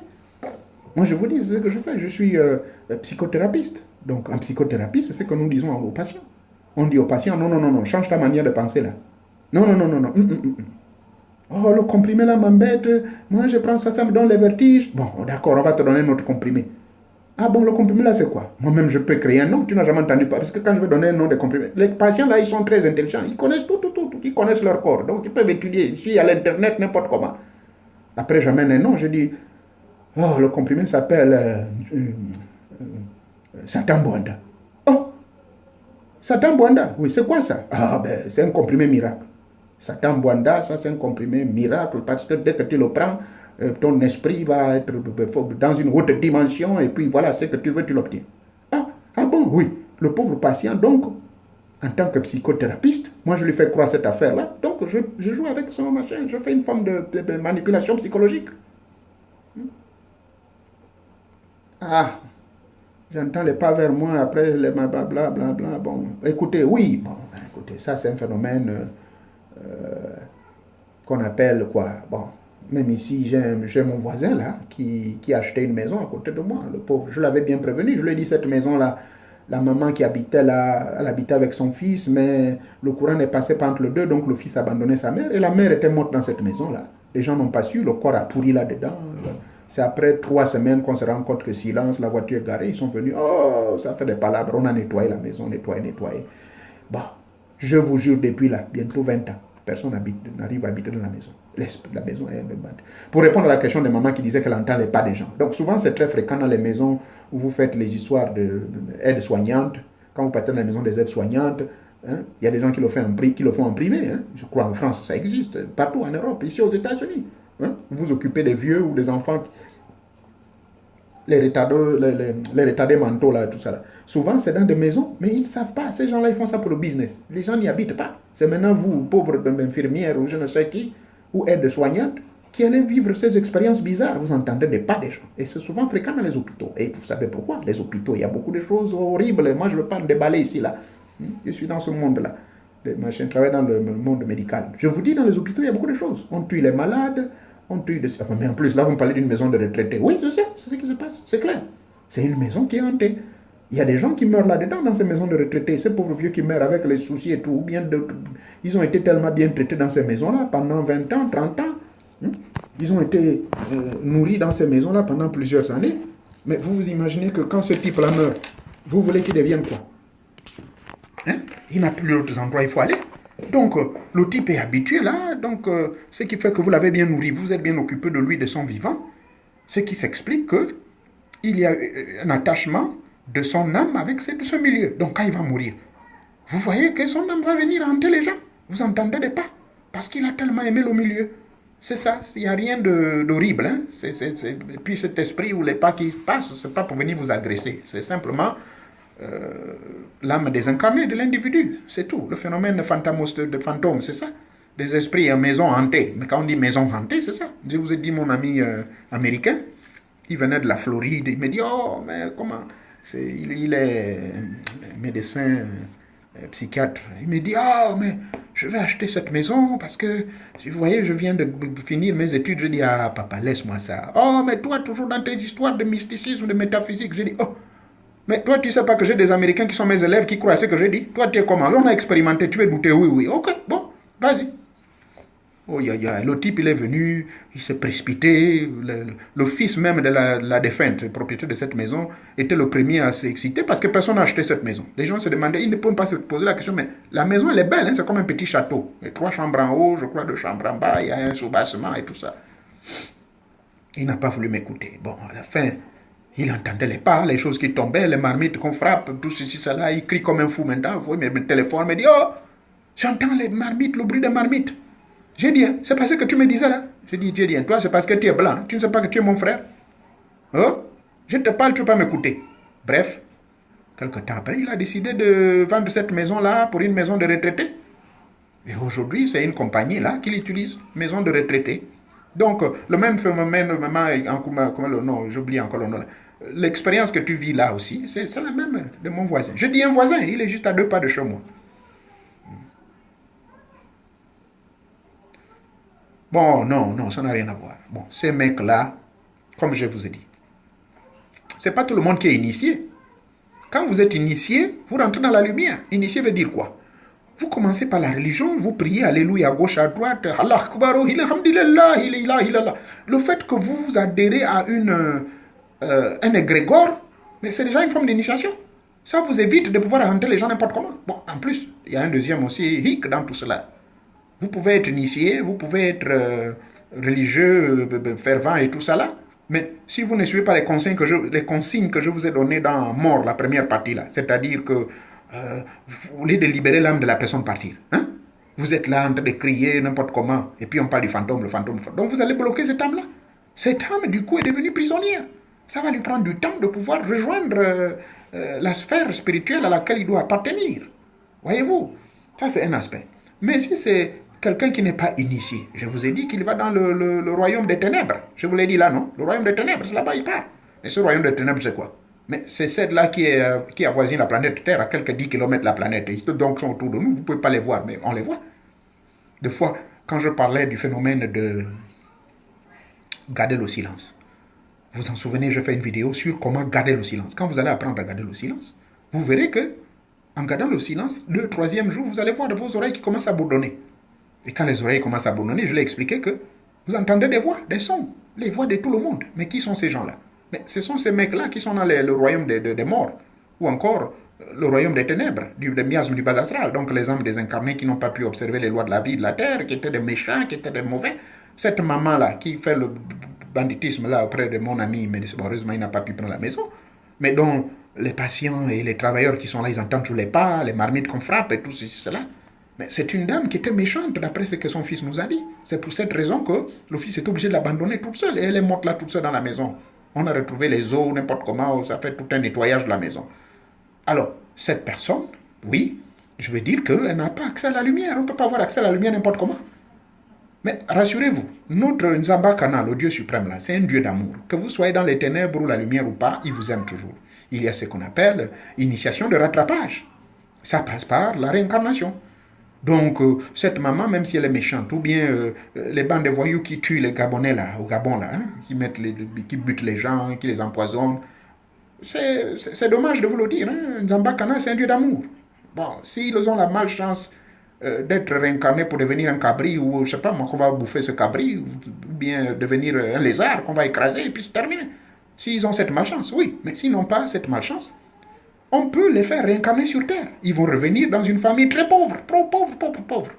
Moi, je vous dis ce que je fais. Je suis psychothérapeute. Donc, en psychothérapie, c'est ce que nous disons aux patients. On dit aux patients, non, change ta manière de penser là. Non. Oh, le comprimé là m'embête. Moi, je prends ça, ça me donne les vertiges. Bon, d'accord, on va te donner un autre comprimé. Ah bon, le comprimé là, c'est quoi? Moi-même, je peux créer un nom. Tu n'as jamais entendu pas. Parce que quand je vais donner un nom de comprimé, les patients là, ils sont très intelligents. Ils connaissent tout. Ils connaissent leur corps. Donc, ils peuvent étudier ici à l'internet, n'importe comment. Après, j'amène un nom. Je dis, oh, le comprimé s'appelle Satan Bwanda. Oh, Satan Bwanda, oui, c'est quoi ça? Ah, ben, c'est un comprimé miracle. Satan Bwanda, ça, c'est un comprimé miracle parce que dès que tu le prends, ton esprit va être dans une haute dimension et puis voilà, ce que tu veux, tu l'obtiens. Ah bon, oui, le pauvre patient, donc, en tant que psychothérapeute, moi, je lui fais croire cette affaire-là, donc je joue avec son machin, je fais une forme de manipulation psychologique. Ah, j'entends les pas vers moi, après les blablabla, bla, bla, bon. Écoutez, oui, bon, écoutez, ça c'est un phénomène qu'on appelle quoi, bon. Même ici, j'ai mon voisin là qui a acheté une maison à côté de moi, le pauvre. Je l'avais bien prévenu, je lui ai dit cette maison-là, la maman qui habitait là, elle habitait avec son fils, mais le courant n'est passé pas entre les deux, donc le fils a abandonné sa mère et la mère était morte dans cette maison-là. Les gens n'ont pas su, le corps a pourri là-dedans. C'est après 3 semaines qu'on se rend compte que silence, la voiture est garée, ils sont venus, oh, ça fait des palabres, on a nettoyé la maison, nettoyé. Bon, je vous jure, depuis là, bientôt 20 ans, personne n'arrive à habiter dans la maison. La maison est embêtante. Pour répondre à la question de maman qui disait qu'elle n'entend les pas des gens. Donc souvent, c'est très fréquent dans les maisons où vous faites les histoires d'aides-soignantes. Quand vous partez dans la maison des aides-soignantes, hein, il y a des gens qui le font en privé. Hein. Je crois en France, ça existe. Partout en Europe, ici aux États-Unis. Hein. Vous vous occupez des vieux ou des enfants, les retardés mentaux, là, tout ça. Là. Souvent, c'est dans des maisons, mais ils ne savent pas. Ces gens-là, ils font ça pour le business. Les gens n'y habitent pas. C'est maintenant vous, pauvres infirmières ou je ne sais qui, ou aides-soignantes, qui allez vivre ces expériences bizarres. Vous entendez des pas des gens. Et c'est souvent fréquent dans les hôpitaux. Et vous savez pourquoi? Les hôpitaux, il y a beaucoup de choses horribles. Moi, je ne veux pas me déballer ici, là. Je suis dans ce monde-là. Je travaille dans le monde médical. Je vous dis, dans les hôpitaux, il y a beaucoup de choses. On tue les malades, on tue des... Mais en plus, là, vous me parlez d'une maison de retraités. Oui, je sais, c'est ce qui se passe. C'est clair. C'est une maison qui est hantée. Il y a des gens qui meurent là-dedans dans ces maisons de retraités. Ces pauvres vieux qui meurent avec les soucis et tout. Ou bien ils ont été tellement bien traités dans ces maisons-là pendant 20 ans, 30 ans. Ils ont été nourris dans ces maisons-là pendant plusieurs années. Mais vous vous imaginez que quand ce type-là meurt, vous voulez qu'il devienne quoi? Hein? Il n'a plus d'autres endroits où il faut aller. Donc, le type est habitué là. Donc, ce qui fait que vous l'avez bien nourri, vous êtes bien occupé de lui, de son vivant. Ce qui s'explique qu'il y a un attachement de son âme avec ce milieu. Donc, quand il va mourir, vous voyez que son âme va venir hanter les gens. Vous entendez des pas? Parce qu'il a tellement aimé le milieu. C'est ça, il n'y a rien d'horrible. Hein? Et puis cet esprit ou les pas qui passent, ce n'est pas pour venir vous agresser. C'est simplement l'âme désincarnée de l'individu. C'est tout. Le phénomène de fantôme, c'est ça. Des esprits en maison hantée. Mais quand on dit maison hantée, c'est ça. Je vous ai dit, mon ami américain, il venait de la Floride. Il me dit, oh, mais comment il est médecin, psychiatre. Il me dit, oh, mais je vais acheter cette maison parce que, vous voyez, je viens de finir mes études. Je dis, ah, papa, laisse-moi ça. Oh, mais toi, toujours dans tes histoires de mysticisme, de métaphysique. Je dis, oh, mais toi, tu ne sais pas que j'ai des Américains qui sont mes élèves qui croient à ce que je dis. Toi, tu es comment? On a expérimenté, tu veux douter, oui. Ok, bon, vas-y. Oh, le type, il est venu, il s'est précipité. Le fils même de la défunte, le propriétaire de cette maison, était le premier à s'exciter parce que personne n'a acheté cette maison. Les gens se demandaient, ils ne peuvent pas se poser la question, mais la maison, elle est belle, hein, c'est comme un petit château. Il y a 3 chambres en haut, je crois 2 chambres en bas, il y a un sous-bassement et tout ça. Il n'a pas voulu m'écouter. Bon, à la fin, il entendait les pas, les choses qui tombaient, les marmites qu'on frappe, tout ceci, cela. Il crie comme un fou maintenant. Vous voyez, me téléphone, me dit, oh, j'entends les marmites, le bruit des marmites. J'ai dit, hein, c'est parce que tu me disais là. J'ai dit, toi, c'est parce que tu es blanc. Tu ne sais pas que tu es mon frère. Oh, je te parle, tu ne peux pas m'écouter. Bref, quelque temps après, il a décidé de vendre cette maison-là pour une maison de retraités. Et aujourd'hui, c'est une compagnie là qui l'utilise, maison de retraités. Donc, le même phénomène, non, j'oublie encore le nom. L'expérience que tu vis là aussi, c'est la même de mon voisin. Je dis un voisin, il est juste à 2 pas de chez moi. Bon, non, ça n'a rien à voir. Bon, ces mecs-là, comme je vous ai dit, c'est pas tout le monde qui est initié. Quand vous êtes initié, vous rentrez dans la lumière. Initié veut dire quoi? Vous commencez par la religion, vous priez, alléluia, à gauche, à droite, Allah Akbar, alhamdulillah, le fait que vous adhérez à un égrégore, mais c'est déjà une forme d'initiation. Ça vous évite de pouvoir rentrer les gens n'importe comment. Bon, en plus, il y a un deuxième aussi hic dans tout cela. Vous pouvez être initié, vous pouvez être religieux, fervent et tout ça là, mais si vous ne suivez pas les consignes que je vous ai données dans Mort, la première partie là, c'est-à-dire que vous voulez de libérer l'âme de la personne partir, hein? Vous êtes là en train de crier n'importe comment, et puis on parle du fantôme, le fantôme. Donc vous allez bloquer cette âme là. Cette âme du coup est devenue prisonnière. Ça va lui prendre du temps de pouvoir rejoindre la sphère spirituelle à laquelle il doit appartenir. Voyez-vous, ça c'est un aspect. Mais si c'est quelqu'un qui n'est pas initié, je vous ai dit qu'il va dans le royaume des ténèbres. Je vous l'ai dit là, non? Le royaume des ténèbres, c'est là-bas il part. Et ce royaume des ténèbres, c'est quoi? Mais c'est celle-là qui avoisine la planète Terre, à quelques 10 km de la planète. Ils donc sont autour de nous, vous ne pouvez pas les voir, mais on les voit. Des fois, quand je parlais du phénomène de garder le silence, vous vous en souvenez, je fais une vidéo sur comment garder le silence. Quand vous allez apprendre à garder le silence, vous verrez que, en gardant le silence, le troisième jour, vous allez voir vos oreilles qui commencent à bourdonner. Et quand les oreilles commencent à bourdonner, je l'ai expliqué que vous entendez des voix, des sons, les voix de tout le monde. Mais qui sont ces gens-là? Mais ce sont ces mecs-là qui sont dans le royaume des morts, ou encore le royaume des ténèbres, des miasmes du bas astral, donc les âmes désincarnées qui n'ont pas pu observer les lois de la vie, de la terre, qui étaient des méchants, qui étaient des mauvais. Cette maman-là qui fait le banditisme là auprès de mon ami, mais heureusement il n'a pas pu prendre la maison, mais dont les patients et les travailleurs qui sont là, ils entendent tous les pas, les marmites qu'on frappe et tout ceci, cela. Mais c'est une dame qui était méchante d'après ce que son fils nous a dit. C'est pour cette raison que le fils est obligé de l'abandonner toute seule et elle est morte là toute seule dans la maison. On a retrouvé les os, n'importe comment, ça fait tout un nettoyage de la maison. Alors, cette personne, oui, je veux dire qu'elle n'a pas accès à la lumière. On ne peut pas avoir accès à la lumière n'importe comment. Mais rassurez-vous, notre Nzambakana, le Dieu suprême, là, c'est un Dieu d'amour. Que vous soyez dans les ténèbres ou la lumière ou pas, il vous aime toujours. Il y a ce qu'on appelle initiation de rattrapage. Ça passe par la réincarnation. Donc, cette maman, même si elle est méchante, ou bien les bandes de voyous qui tuent les Gabonais, là, au Gabon, là, hein, qui butent les gens, qui les empoisonnent, c'est dommage de vous le dire. Hein. Nzambakana, c'est un Dieu d'amour. Bon, s'ils ont la malchance d'être réincarnés pour devenir un cabri, ou je sais pas, moi, qu'on va bouffer ce cabri, ou bien devenir un lézard qu'on va écraser, et puis c'est terminé. S'ils ont cette malchance, oui. Mais s'ils n'ont pas cette malchance, on peut les faire réincarner sur Terre. Ils vont revenir dans une famille très pauvre, trop pauvre, pauvre, pauvre.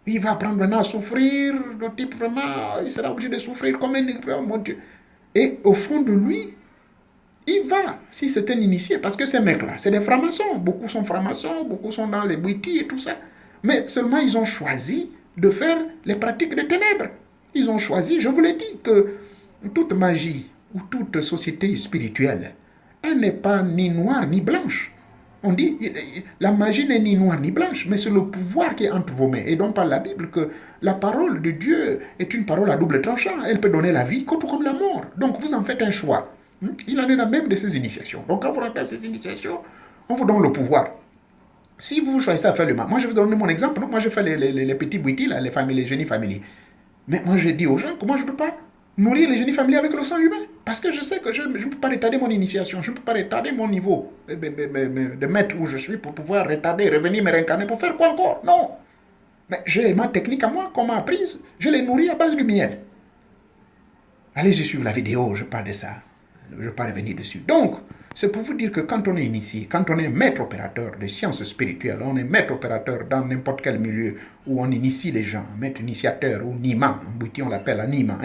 Il va apprendre maintenant à souffrir, le type vraiment, il sera obligé de souffrir comme un oh mon Dieu. Et au fond de lui, il va, si c'est un initié, parce que ces mecs-là, c'est des francs-maçons. Beaucoup sont francs-maçons, beaucoup sont dans les bouillis et tout ça. Mais seulement ils ont choisi de faire les pratiques des ténèbres. Ils ont choisi, je vous l'ai dit, que toute magie ou toute société spirituelle, elle n'est pas ni noire ni blanche. On dit, la magie n'est ni noire ni blanche, mais c'est le pouvoir qui est entre vos mains. Et donc par la Bible que la parole de Dieu est une parole à double tranchant. Elle peut donner la vie tout comme la mort. Donc vous en faites un choix. Il en est là même de ces initiations. Donc quand vous rentrez à ces initiations, on vous donne le pouvoir. Si vous choisissez à faire le mal, moi je vais vous donner mon exemple. Non, moi je fais les petits bouillis, là, les génies familiers. Mais moi je dis aux gens que moi je ne peux pas nourrir les génies familiers avec le sang humain. Parce que je sais que je ne peux pas retarder mon initiation, je ne peux pas retarder mon niveau de maître où je suis pour pouvoir retarder, revenir me réincarner pour faire quoi encore? Non. Mais j'ai ma technique à moi qu'on m'a apprise, je les nourris à base du miel. Allez-y suivre la vidéo, je parle de ça. Je ne vais pas revenir dessus. Donc, c'est pour vous dire que quand on est initié, quand on est maître opérateur de sciences spirituelles, on est maître opérateur dans n'importe quel milieu où on initie les gens, maître initiateur ou Nima, en Bouti on l'appelle un Nima.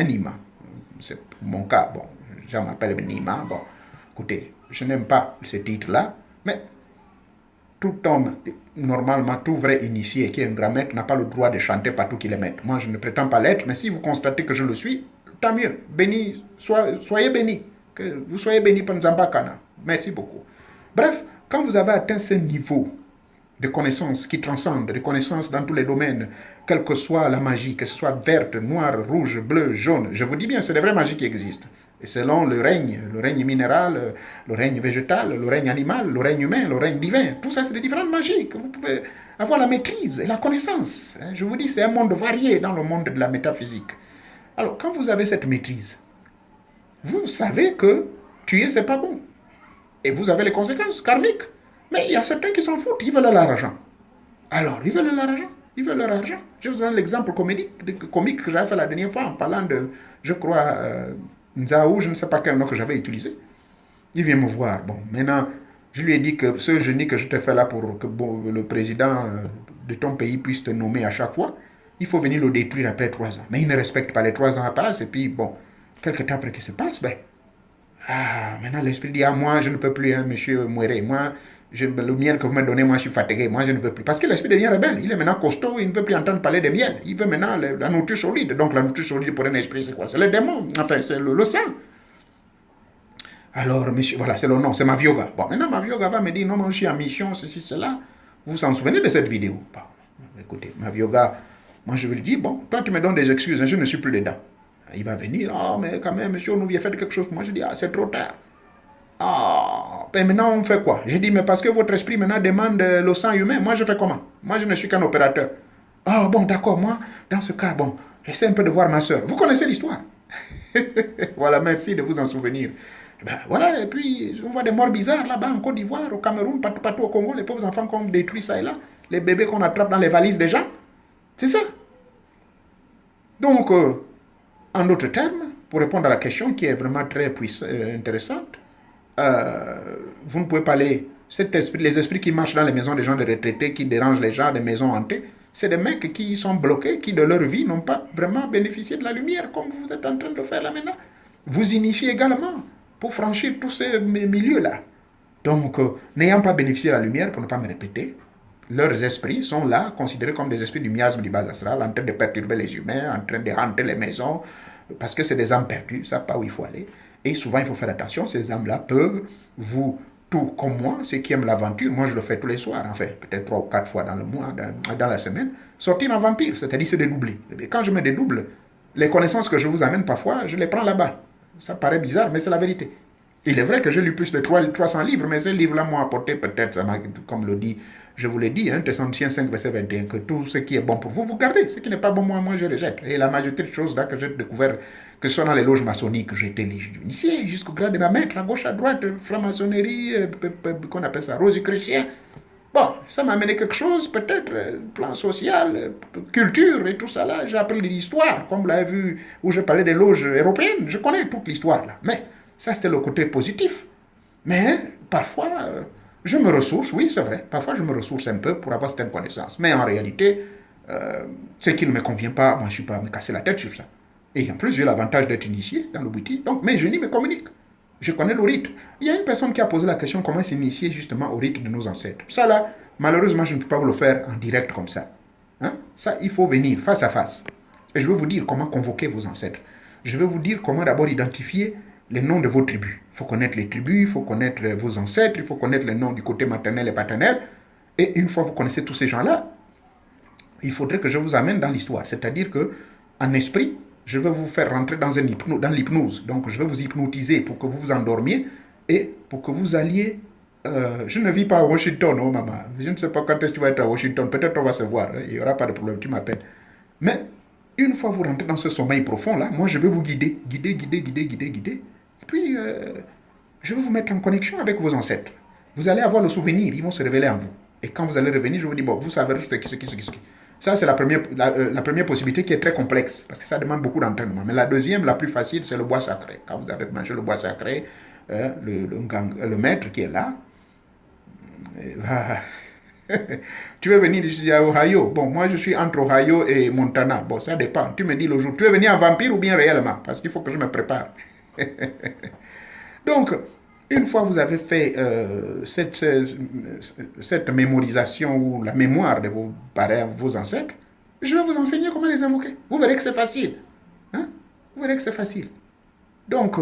C'est mon cas, bon, je m'appelle Nima, bon, écoutez, je n'aime pas ce titre-là, mais tout homme, normalement, tout vrai initié qui est un grand maître n'a pas le droit de chanter partout qu'il est maître. Moi, je ne prétends pas l'être, mais si vous constatez que je le suis, tant mieux, béni, soyez bénis. Que vous soyez bénis par Nzambakana. Merci beaucoup. Bref, quand vous avez atteint ce niveau de connaissances qui transcendent, de connaissances dans tous les domaines, quelle que soit la magie, que ce soit verte, noire, rouge, bleue, jaune, je vous dis bien, c'est des vraies magies qui existent. Et selon le règne minéral, le règne végétal, le règne animal, le règne humain, le règne divin, tout ça c'est des différentes magies que vous pouvez avoir la maîtrise et la connaissance. Je vous dis, c'est un monde varié dans le monde de la métaphysique. Alors, quand vous avez cette maîtrise, vous savez que tuer, c'est pas bon. Et vous avez les conséquences karmiques. Mais il y a certains qui s'en foutent, ils veulent leur argent. Alors, ils veulent leur argent. Ils veulent leur argent. Je vous donne l'exemple comique que j'avais fait la dernière fois en parlant de, je crois, Nzaou, je ne sais pas quel nom que j'avais utilisé. Il vient me voir. Bon, maintenant, je lui ai dit que ce génie que je t'ai fait là pour que le président de ton pays puisse te nommer à chaque fois, il faut venir le détruire après 3 ans. Mais il ne respecte pas les 3 ans à passe, et puis bon, quelque temps après qu'il se passe, ben, maintenant l'esprit dit, moi je ne peux plus, hein, monsieur Mouéré, moi, le miel que vous me donnez, moi je suis fatigué, moi je ne veux plus. Parce que l'esprit devient rebelle, il est maintenant costaud, il ne veut plus entendre parler de miel, il veut maintenant la nourriture solide. Donc la nourriture solide pour un esprit, c'est quoi? C'est le démon, enfin c'est le sang. Alors, monsieur, voilà, c'est le nom, c'est Mavyoga. Bon, maintenant Mavyoga va me dire, non, moi je suis en mission, ceci, cela. Vous vous en souvenez de cette vidéo? Bon, écoutez, Mavyoga, moi je lui dis, bon, toi tu me donnes des excuses, hein, je ne suis plus dedans. Il va venir, oh, mais quand même, monsieur, on nous vient faire quelque chose. Moi, je dis, ah, c'est trop tard. Ah, ben maintenant, on fait quoi? J'ai dit, mais parce que votre esprit maintenant demande le sang humain, moi, je fais comment? Moi, je ne suis qu'un opérateur. Ah, bon, d'accord, moi, dans ce cas, bon, j'essaie un peu de voir ma soeur. Vous connaissez l'histoire? Voilà, merci de vous en souvenir. Ben, voilà, et puis on voit des morts bizarres là-bas en Côte d'Ivoire, au Cameroun, partout au Congo, les pauvres enfants qu'on détruit ça et là, les bébés qu'on attrape dans les valises des gens. C'est ça. Donc, en d'autres termes, pour répondre à la question qui est vraiment très intéressante, vous ne pouvez pas aller. Les esprits qui marchent dans les maisons des gens de retraités, qui dérangent les gens, des maisons hantées, c'est des mecs qui sont bloqués, qui de leur vie n'ont pas vraiment bénéficié de la lumière, comme vous êtes en train de faire là maintenant. Vous initiez également pour franchir tous ces milieux-là. Donc, n'ayant pas bénéficié de la lumière, pour ne pas me répéter, leurs esprits sont là, considérés comme des esprits du miasme du bas astral, en train de perturber les humains, en train de hanter les maisons, parce que c'est des âmes perdues, ils ne savent pas où il faut aller. Et souvent, il faut faire attention, ces âmes-là peuvent vous, tout comme moi, ceux qui aiment l'aventure, moi je le fais tous les soirs, en fait, peut-être 3 ou 4 fois dans le mois, dans la semaine, sortir en vampire, c'est-à-dire se dédoubler. Et quand je me dédouble, les connaissances que je vous amène parfois, je les prends là-bas. Ça paraît bizarre, mais c'est la vérité. Il est vrai que j'ai lu plus de 300 livres, mais ces livres-là m'ont apporté peut-être, comme le dit, je vous l'ai dit, Thessaloniciens 5, verset 21, que tout ce qui est bon pour vous, vous gardez. Ce qui n'est pas bon, moi, je rejette. Et la majorité de choses là que j'ai découvert, que ce soit dans les loges maçonniques, j'ai été initié jusqu'au grade de ma maître, à gauche, à droite, franc-maçonnerie, qu'on appelle ça, rosicrucien. Bon, ça m'a amené quelque chose, peut-être, plan social, culture et tout ça là. J'ai appris de l'histoire, comme vous l'avez vu, où je parlais des loges européennes. Je connais toute l'histoire là. Mais ça, c'était le côté positif. Mais parfois, je me ressource, oui, c'est vrai. Parfois, je me ressource un peu pour avoir certaines connaissances. Mais en réalité, ce qui ne me convient pas, moi, je ne suis pas à me casser la tête sur ça. Et en plus, j'ai l'avantage d'être initié dans le boutique. Donc, mes génies me communiquent. Je connais le rite. Il y a une personne qui a posé la question comment s'initier justement au rite de nos ancêtres. Ça là, malheureusement, je ne peux pas vous le faire en direct comme ça. Hein? Ça, il faut venir face à face. Et je vais vous dire comment convoquer vos ancêtres. Je vais vous dire comment d'abord identifier les noms de vos tribus. Il faut connaître les tribus, il faut connaître vos ancêtres, il faut connaître les noms du côté maternel et paternel. Et une fois que vous connaissez tous ces gens-là, il faudrait que je vous amène dans l'histoire. C'est-à-dire que, en esprit, je vais vous faire rentrer dans l'hypnose. Donc, je vais vous hypnotiser pour que vous vous endormiez et pour que vous alliez... je ne vis pas à Washington, oh maman. Je ne sais pas quand est-ce que tu vas être à Washington. Peut-être on va se voir. Il n'y aura pas de problème. Tu m'appelles. Mais, une fois que vous rentrez dans ce sommeil profond-là, moi, je vais vous guider. Guider. Et puis, je vais vous mettre en connexion avec vos ancêtres. Vous allez avoir le souvenir. Ils vont se révéler en vous. Et quand vous allez revenir, je vous dis, bon, vous savez ce qui. Ça, c'est la première possibilité qui est très complexe, parce que ça demande beaucoup d'entraînement. Mais la deuxième, la plus facile, c'est le bois sacré. Quand vous avez mangé le bois sacré, le maître qui est là, tu veux venir ici à Ohio? Bon, moi, je suis entre Ohio et Montana. Bon, ça dépend. Tu me dis le jour. Tu veux venir en vampire ou bien réellement? Parce qu'il faut que je me prépare. Donc, une fois que vous avez fait cette mémorisation ou la mémoire de vos parents, vos ancêtres, je vais vous enseigner comment les invoquer. Vous verrez que c'est facile. Hein? Vous verrez que c'est facile. Donc,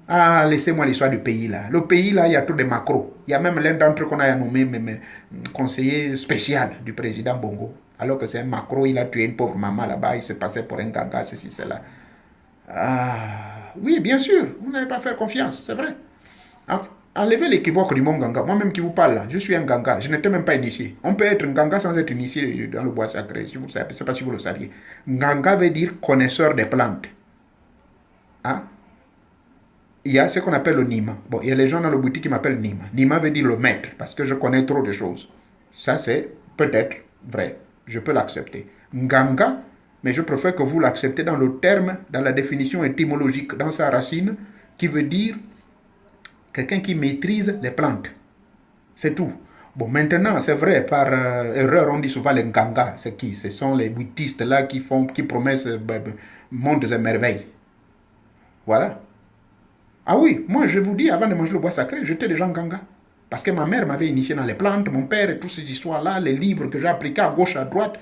laissez-moi l'histoire du pays là. Le pays là, il y a tous des macros. Il y a même l'un d'entre eux qu'on a nommé conseiller spécial du président Bongo. Alors que c'est un macro, il a tué une pauvre maman là-bas, il se passait pour un ganga, ceci, cela. Oui, bien sûr, vous n'avez pas à faire confiance, c'est vrai. Enlevez l'équivoque du mot ganga. Moi-même qui vous parle là, je suis un ganga, je n'étais même pas initié. On peut être un ganga sans être initié dans le bois sacré, si vous savez, je ne sais pas si vous le saviez. Ganga veut dire connaisseur des plantes. Hein? Il y a ce qu'on appelle le Nima. Bon, il y a les gens dans le boutique qui m'appellent Nima. Nima veut dire le maître, parce que je connais trop de choses. Ça, c'est peut-être vrai. Je peux l'accepter. Nganga, mais je préfère que vous l'acceptez dans le terme, dans la définition étymologique, dans sa racine, qui veut dire quelqu'un qui maîtrise les plantes. C'est tout. Bon, maintenant, c'est vrai, par erreur, on dit souvent les Nganga. C'est qui? Ce sont les bouddhistes là qui promettent mondes et merveilles. Voilà. Ah oui, moi je vous dis, avant de manger le bois sacré, j'étais déjà Nganga. Parce que ma mère m'avait initié dans les plantes, mon père et toutes ces histoires-là, les livres que j'ai appliqués à gauche, à droite.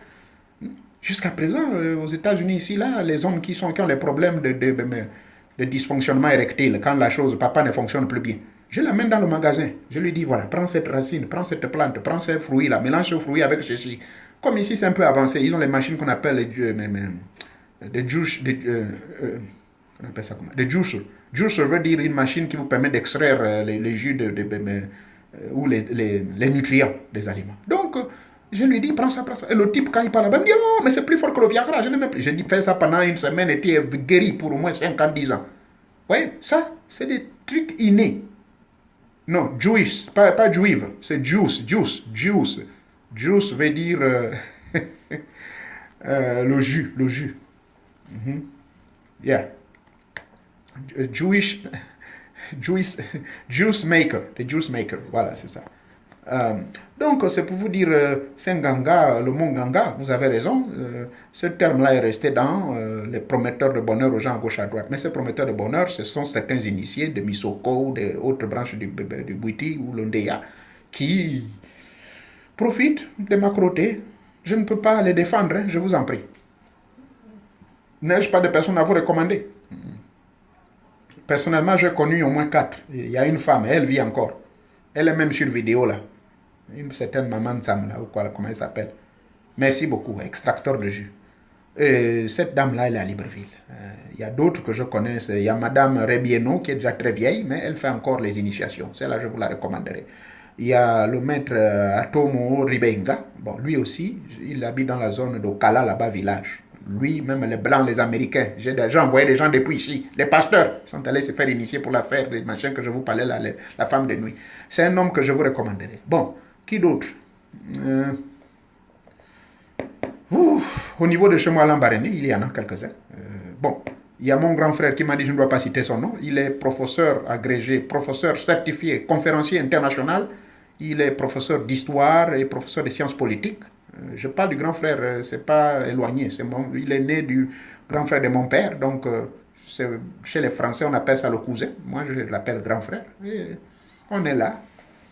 Jusqu'à présent, aux États-Unis, ici, là, les hommes qui ont les problèmes de dysfonctionnement érectile, quand la chose, papa ne fonctionne plus bien, je l'amène dans le magasin. Je lui dis, voilà, prends cette racine, prends cette plante, prends ces fruits-là, mélange ce fruit avec ceci. Comme ici, c'est un peu avancé, ils ont les machines qu'on appelle De juice, on appelle ça comment? De juicer. Juicer veut dire une machine qui vous permet d'extraire les jus ou les nutriments des aliments. Donc, je lui dis, prends ça, prends ça. Et le type, quand il parle là-bas, il me dit, oh, mais c'est plus fort que le Viagra, je n'ai même plus. Je dis, fais ça pendant une semaine et tu es guéri pour au moins 50, 10 ans. Vous voyez, ça, c'est des trucs innés. Non, juice, pas juive, c'est juice, juice, juice. Juice veut dire le jus, le jus. Mm-hmm. Yeah. Jewish, juice maker, the juice maker, voilà, c'est ça. Donc, c'est pour vous dire, c'est un ganga, le mot ganga, vous avez raison. Ce terme-là est resté dans les prometteurs de bonheur aux gens à gauche à droite. Mais ces prometteurs de bonheur, ce sont certains initiés de Misoko, des autres branches du Bwiti ou l'Ondeya, qui profitent de ma crotté. Je ne peux pas les défendre, hein, je vous en prie. N'ai-je pas de personnes à vous recommander? Personnellement, j'ai connu au moins 4. Il y a une femme, elle vit encore. Elle est même sur vidéo là. Une certaine maman Sam là, ou quoi, comment elle s'appelle. Merci beaucoup, extracteur de jus. Et cette dame-là, elle est à Libreville. Il y a d'autres que je connais. Il y a Madame Rebieno, qui est déjà très vieille, mais elle fait encore les initiations. Celle-là, je vous la recommanderai. Il y a le maître Atomo Ribenga. Bon, lui aussi, il habite dans la zone d'Okala, là-bas, village. Lui, même les Blancs, les Américains, j'ai déjà envoyé des gens depuis ici. Les pasteurs sont allés se faire initier pour l'affaire des machins que je vous parlais, là, la femme de nuit. C'est un homme que je vous recommanderai. Bon, qui d'autre? Au niveau de chez moi à Lambaréné, il y en a quelques-uns. Bon, il y a mon grand frère qui m'a dit, je ne dois pas citer son nom. Il est professeur agrégé, professeur certifié, conférencier international. Il est professeur d'histoire et professeur de sciences politiques. Je parle du grand frère, c'est pas éloigné. Il est né du grand frère de mon père. Donc, chez les Français, on appelle ça le cousin. Moi, je l'appelle grand frère. Et on est là.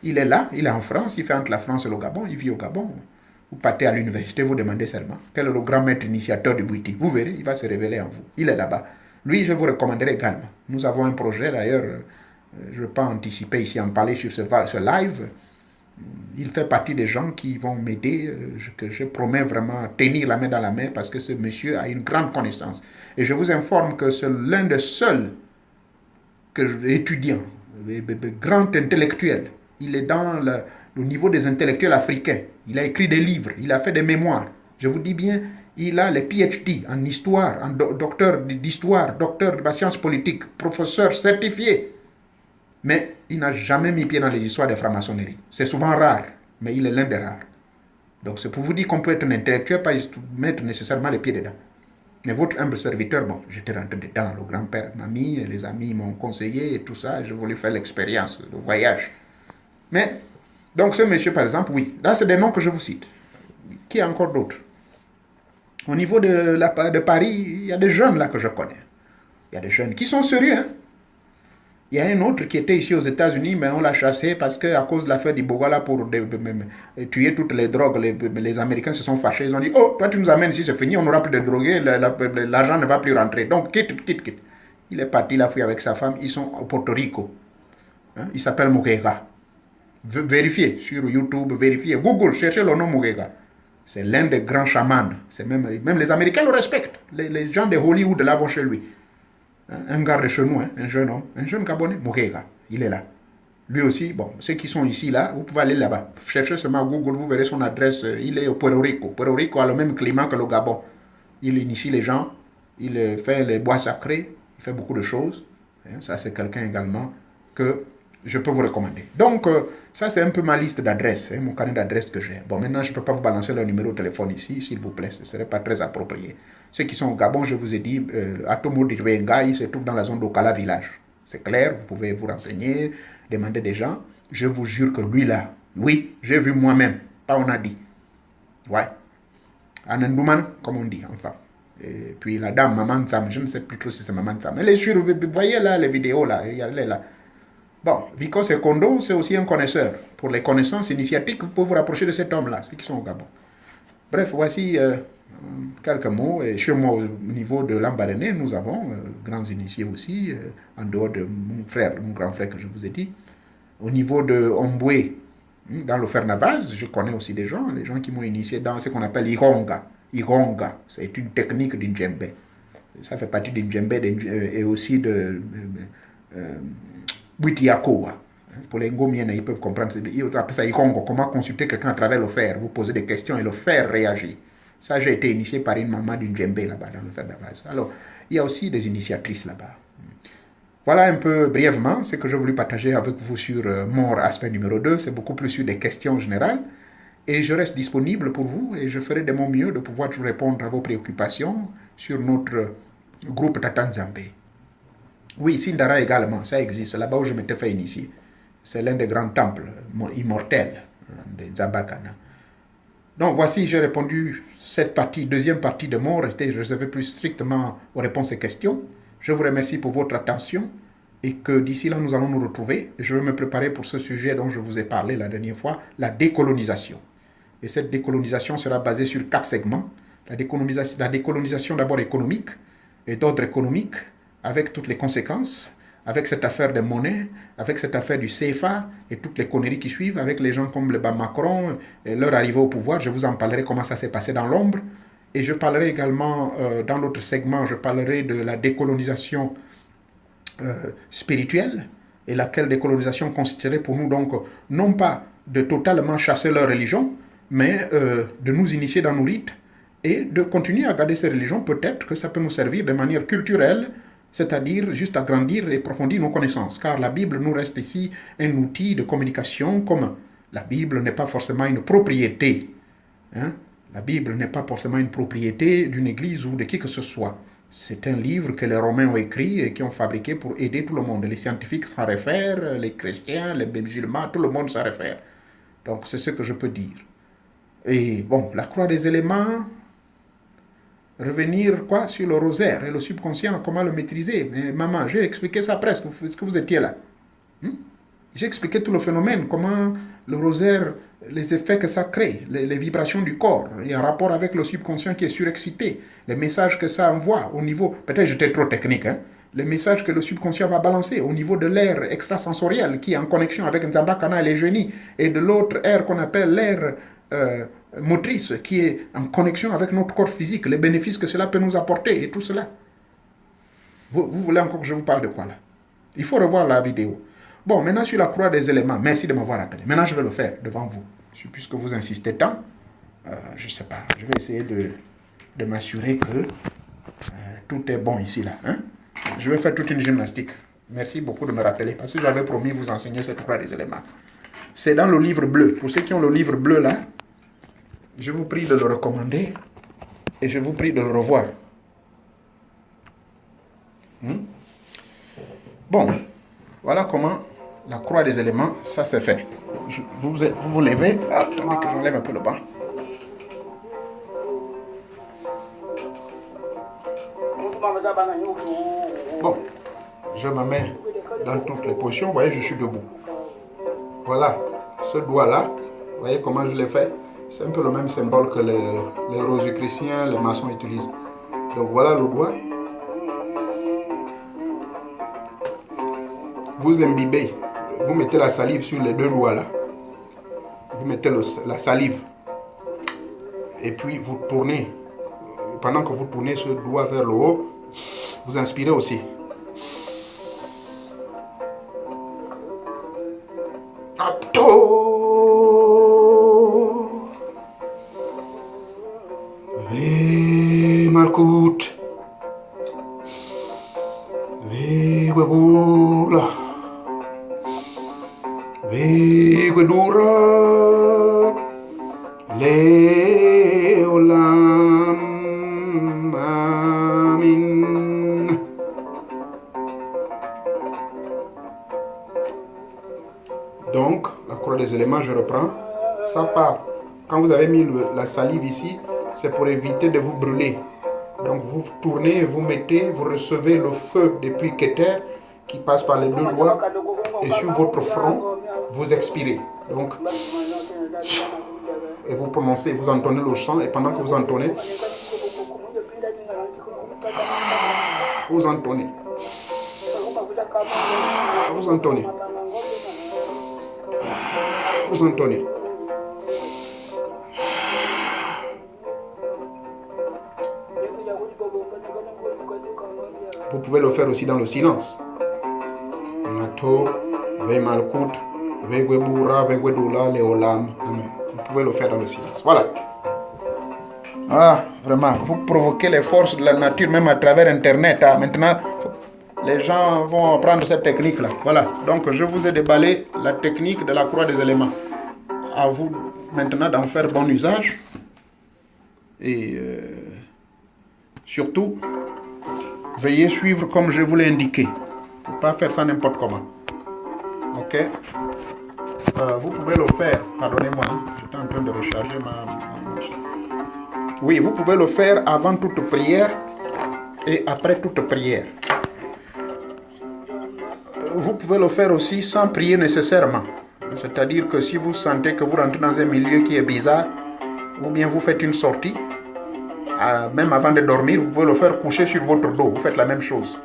Il est là, il est en France. Il fait entre la France et le Gabon. Il vit au Gabon. Vous partez à l'université, vous demandez seulement quel est le grand maître initiateur du Bwiti. Vous verrez, il va se révéler en vous. Il est là-bas. Lui, je vous recommanderai également. Nous avons un projet, d'ailleurs, je ne vais pas anticiper ici, en parler sur ce live. Il fait partie des gens qui vont m'aider, que je promets vraiment tenir la main dans la main parce que ce monsieur a une grande connaissance. Et je vous informe que c'est l'un des seuls étudiants, grand intellectuel. Il est dans le niveau des intellectuels africains. Il a écrit des livres, il a fait des mémoires. Je vous dis bien, il a les PhD en histoire, en docteur d'histoire, docteur de la science politique, professeur certifié. Mais il n'a jamais mis pied dans les histoires de franc-maçonnerie. C'est souvent rare, mais il est l'un des rares. Donc c'est pour vous dire qu'on peut être un intellectuel, pas mettre nécessairement les pieds dedans. Mais votre humble serviteur, bon, j'étais rentré dedans, le grand-père m'a mis, les amis m'ont conseillé et tout ça, je voulais faire l'expérience, le voyage. Mais, donc ce monsieur par exemple, oui, là c'est des noms que je vous cite. Qui a encore d'autres? Au niveau de Paris, il y a des jeunes là que je connais. Il y a des jeunes qui sont sérieux, hein. Il y a un autre qui était ici aux États-Unis, mais on l'a chassé parce qu'à cause de l'affaire d'Iboga, là, pour tuer toutes les drogues, les Américains se sont fâchés. Ils ont dit, oh, toi tu nous amènes ici, c'est fini, on n'aura plus de drogués, l'argent ne va plus rentrer. Donc, quitte. Il est parti, il a fui avec sa femme, ils sont au Porto Rico. Hein? Il s'appelle Muguega. Vérifiez sur YouTube, vérifiez. Google, cherchez le nom Muguega. C'est l'un des grands chamans. Même les Américains le respectent. Les gens de Hollywood là vont chez lui. Un gars de chez nous, hein, un jeune homme, un jeune Gabonais, Muguega, il est là. Lui aussi, bon, ceux qui sont ici, là, vous pouvez aller là-bas. Cherchez seulement Google, vous verrez son adresse. Il est au Puerto Rico. Puerto Rico a le même climat que le Gabon. Il initie les gens, il fait les bois sacrés, il fait beaucoup de choses. Ça, c'est quelqu'un également que je peux vous recommander. Donc, ça, c'est un peu ma liste d'adresses, mon carnet d'adresses que j'ai. Bon, maintenant, je ne peux pas vous balancer leur numéro de téléphone ici, s'il vous plaît, ce ne serait pas très approprié. Ceux qui sont au Gabon, je vous ai dit, Atomo Ribenga, il se trouve dans la zone d'Okala village. C'est clair, vous pouvez vous renseigner, demander des gens. Je vous jure que lui là, oui, j'ai vu moi-même, pas on a dit. Ouais. Anandouman, comme on dit, enfin. Et puis la dame, Maman Tsam, je ne sais plus trop si c'est Maman Tsam. Elle est sur, vous voyez là les vidéos là, elle est là. Bon, Vico Secondo, c'est aussi un connaisseur. Pour les connaissances initiatiques, vous pouvez vous rapprocher de cet homme-là, ceux qui sont au Gabon. Bref, voici quelques mots. Et chez moi, au niveau de Lambaréné, nous avons grands initiés aussi, en dehors de mon frère, mon grand frère que je vous ai dit. Au niveau de Omboué, dans le Fernavaz, je connais aussi des gens, les gens qui m'ont initié dans ce qu'on appelle Ironga. Ironga, c'est une technique d'une djembé. Ça fait partie du djembe et aussi de Buitiako. Pour les Ngomiens, ils peuvent comprendre. Ils appellent ça Ikongo. Comment consulter quelqu'un à travers le fer. Vous posez des questions et le fer réagit. Ça, j'ai été initié par une maman d'une djembe là-bas, dans le fer d'Avaz. Alors, il y a aussi des initiatrices là-bas. Voilà un peu brièvement ce que j'ai voulu partager avec vous sur mon aspect numéro 2. C'est beaucoup plus sur des questions générales. Et je reste disponible pour vous et je ferai de mon mieux de pouvoir vous répondre à vos préoccupations sur notre groupe Tata Nzambe. Oui, Sindara également, ça existe. Là-bas où je m'étais fait initier. C'est l'un des grands temples immortels de Nzambakana. Donc voici, j'ai répondu cette partie, deuxième partie de mon réservé plus strictement aux réponses et questions. Je vous remercie pour votre attention et que d'ici là, nous allons nous retrouver. Je vais me préparer pour ce sujet dont je vous ai parlé la dernière fois, la décolonisation. Et cette décolonisation sera basée sur 4 segments. La décolonisation d'abord économique et d'ordre économique, avec toutes les conséquences, avec cette affaire des monnaies, avec cette affaire du CFA et toutes les conneries qui suivent, avec les gens comme le Macron et leur arrivée au pouvoir. Je vous en parlerai comment ça s'est passé dans l'ombre. Et je parlerai également, dans l'autre segment, je parlerai de la décolonisation spirituelle, et laquelle décolonisation consisterait pour nous donc non pas de totalement chasser leur religion, mais de nous initier dans nos rites et de continuer à garder ces religions. Peut-être que ça peut nous servir de manière culturelle, c'est-à-dire juste agrandir et approfondir nos connaissances, car la Bible nous reste ici un outil de communication commun. La Bible n'est pas forcément une propriété, hein? La Bible n'est pas forcément une propriété d'une église ou de qui que ce soit. C'est un livre que les Romains ont écrit et qui ont fabriqué pour aider tout le monde. Les scientifiques s'en réfèrent, les chrétiens, les musulmans, tout le monde s'en réfère. Donc c'est ce que je peux dire. Et bon, la croix des éléments, revenir quoi sur le rosaire et le subconscient, comment le maîtriser. Mais maman, j'ai expliqué ça presque, est-ce que vous étiez là? J'ai expliqué tout le phénomène, comment le rosaire, les effets que ça crée, les vibrations du corps, et en rapport avec le subconscient qui est surexcité, les messages que ça envoie au niveau, peut-être j'étais trop technique, hein, les messages que le subconscient va balancer au niveau de l'air extrasensoriel qui est en connexion avec Nzambakana et les génies, et de l'autre air qu'on appelle l'air motrice qui est en connexion avec notre corps physique, les bénéfices que cela peut nous apporter et tout cela. Vous voulez encore que je vous parle de quoi là? Il faut revoir la vidéo. Bon, maintenant sur la croix des éléments, merci de m'avoir appelé. Maintenant je vais le faire devant vous. Puisque vous insistez tant, je ne sais pas, je vais essayer de m'assurer que tout est bon ici là. Hein? Je vais faire toute une gymnastique. Merci beaucoup de me rappeler, parce que j'avais promis vous enseigner cette croix des éléments. C'est dans le livre bleu. Pour ceux qui ont le livre bleu là, je vous prie de le recommander et je vous prie de le revoir. Bon, voilà comment la croix des éléments, ça c'est fait. Vous levez, attendez que j'enlève un peu le banc. Bon, je me mets dans toutes les positions, vous voyez, je suis debout. Voilà, ce doigt-là, vous voyez comment je l'ai fait? C'est un peu le même symbole que les rosicruciens, les maçons utilisent. Donc voilà le doigt. Vous imbibez, vous mettez la salive sur les deux doigts là. Vous mettez la salive. Et puis vous tournez. Pendant que vous tournez ce doigt vers le haut, vous inspirez aussi. Ato! Malkout. Webula. Wedura. Leolam. Amin. Donc, la croix des éléments, je reprends. Ça part. Quand vous avez mis la salive ici, c'est pour éviter de vous brûler. Donc vous tournez, vous mettez, vous recevez le feu depuis Keter qui passe par les deux doigts et sur votre front, vous expirez. Donc, et vous prononcez, vous entonnez le chant et pendant que vous entonnez, vous entonnez. Vous entonnez. Vous entonnez. Vous pouvez le faire aussi dans le silence. Nato, ve malkout, ve gwebura, ve gwedoula, leolam. Amen. Vous pouvez le faire dans le silence. Voilà. Ah, vraiment, vous provoquez les forces de la nature même à travers Internet. Ah. Maintenant, les gens vont apprendre cette technique-là. Voilà. Donc, je vous ai déballé la technique de la croix des éléments. À vous maintenant d'en faire bon usage. Et surtout, veuillez suivre comme je vous l'ai indiqué. Il ne faut pas faire ça n'importe comment. Ok. Vous pouvez le faire. Pardonnez-moi. J'étais en train de recharger ma... Oui, vous pouvez le faire avant toute prière et après toute prière. Vous pouvez le faire aussi sans prier nécessairement. C'est-à-dire que si vous sentez que vous rentrez dans un milieu qui est bizarre, ou bien vous faites une sortie, même avant de dormir, vous pouvez le faire coucher sur votre dos. Vous faites la même chose.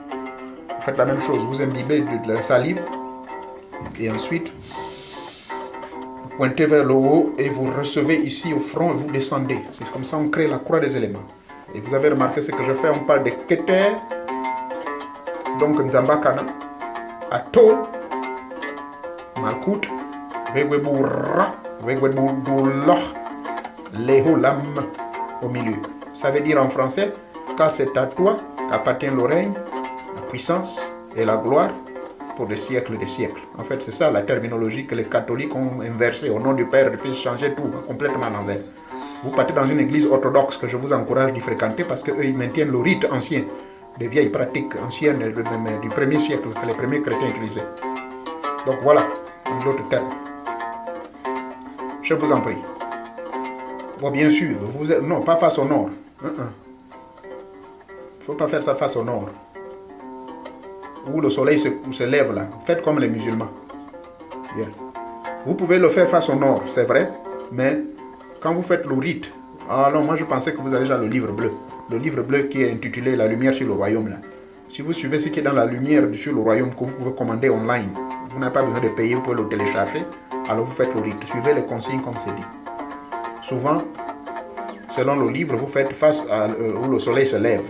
Vous faites la même chose. Vous imbibez de la salive et ensuite vous pointez vers le haut et vous recevez ici au front et vous descendez. C'est comme ça qu'on crée la croix des éléments. Et vous avez remarqué ce que je fais. On parle de Keter, donc Nzambakana, Atol, Malkout, Vegwebura, Vegwebudullah, Leholam au milieu. Ça veut dire en français, car c'est à toi qu'appartient le règne, la puissance et la gloire pour des siècles et des siècles. En fait, c'est ça la terminologie que les catholiques ont inversée au nom du Père, du Fils, changer tout, complètement à l'envers. Vous partez dans une église orthodoxe que je vous encourage d'y fréquenter parce qu'eux, ils maintiennent le rite ancien, des vieilles pratiques anciennes du 1er siècle que les premiers chrétiens utilisaient. Donc voilà, en d'autres termes. Je vous en prie. Bon, bien sûr, vous êtes... non, pas face au nord. Il ne faut pas faire ça face au nord. Où le soleil se lève là. Faites comme les musulmans. Bien. Vous pouvez le faire face au nord, c'est vrai, mais quand vous faites le rite, alors moi je pensais que vous avez déjà le livre bleu. Le livre bleu qui est intitulé La lumière sur le royaume là. Si vous suivez ce qui est dans la lumière sur le royaume que vous pouvez commander online, vous n'avez pas besoin de payer, vous pouvez le télécharger, alors vous faites le rite. Suivez les consignes comme c'est dit. Souvent, selon le livre, vous faites face où le soleil se lève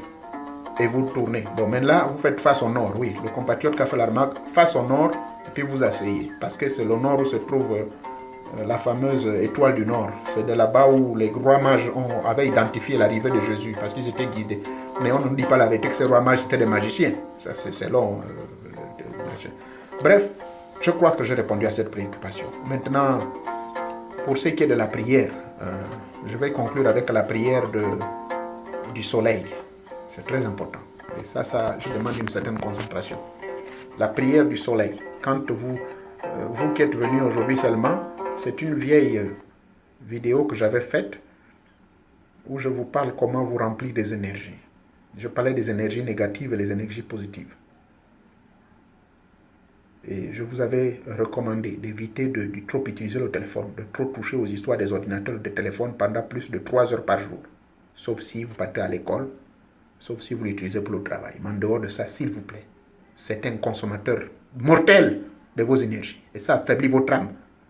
et vous tournez. Bon, mais là, vous faites face au nord, oui. Le compatriote qui a fait la remarque, face au nord, et puis vous asseyez. Parce que c'est le nord où se trouve la fameuse étoile du nord. C'est de là-bas où les rois mages avaient identifié l'arrivée de Jésus, parce qu'ils étaient guidés. Mais on ne dit pas la vérité que ces rois mages étaient des magiciens. Ça, c'est selon... Bref, je crois que j'ai répondu à cette préoccupation. Maintenant, pour ce qui est de la prière, je vais conclure avec la prière du soleil. C'est très important. Et ça, je demande une certaine concentration. La prière du soleil. Quand vous qui êtes venus aujourd'hui seulement, c'est une vieille vidéo que j'avais faite où je vous parle comment vous remplir des énergies. Je parlais des énergies négatives et des énergies positives. Et je vous avais recommandé d'éviter de trop utiliser le téléphone, de trop toucher aux histoires des ordinateurs et des téléphones pendant plus de 3 heures par jour. Sauf si vous partez à l'école, sauf si vous l'utilisez pour le travail. Mais en dehors de ça, s'il vous plaît, c'est un consommateur mortel de vos énergies. Et ça affaiblit votre âme.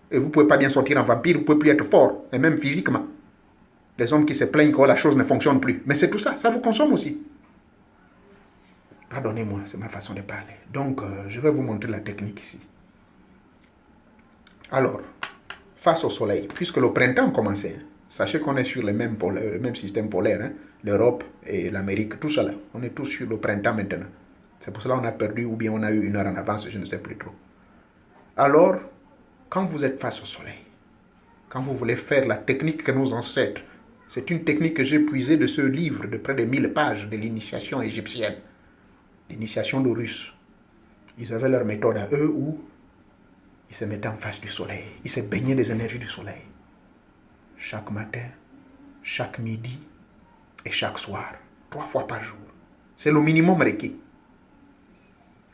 Et vous ne pouvez pas bien sortir en vampire, vous ne pouvez plus être fort, et même physiquement. Les hommes qui se plaignent que la chose ne fonctionne plus. Mais c'est tout ça, ça vous consomme aussi. Pardonnez-moi, c'est ma façon de parler. Donc, je vais vous montrer la technique ici. Alors, face au soleil, puisque le printemps commençait, sachez qu'on est sur le même système polaire, hein, l'Europe et l'Amérique, tout ça là. On est tous sur le printemps maintenant. C'est pour cela qu'on a perdu ou bien on a eu 1 heure en avance, je ne sais plus trop. Alors, quand vous êtes face au soleil, quand vous voulez faire la technique que nos ancêtres, c'est une technique que j'ai puisée de ce livre de près de 1000 pages de l'initiation égyptienne, l'initiation de Russes. Ils avaient leur méthode à eux où ils se mettaient en face du soleil. Ils se baignaient des énergies du soleil. Chaque matin, chaque midi et chaque soir. 3 fois par jour. C'est le minimum requis.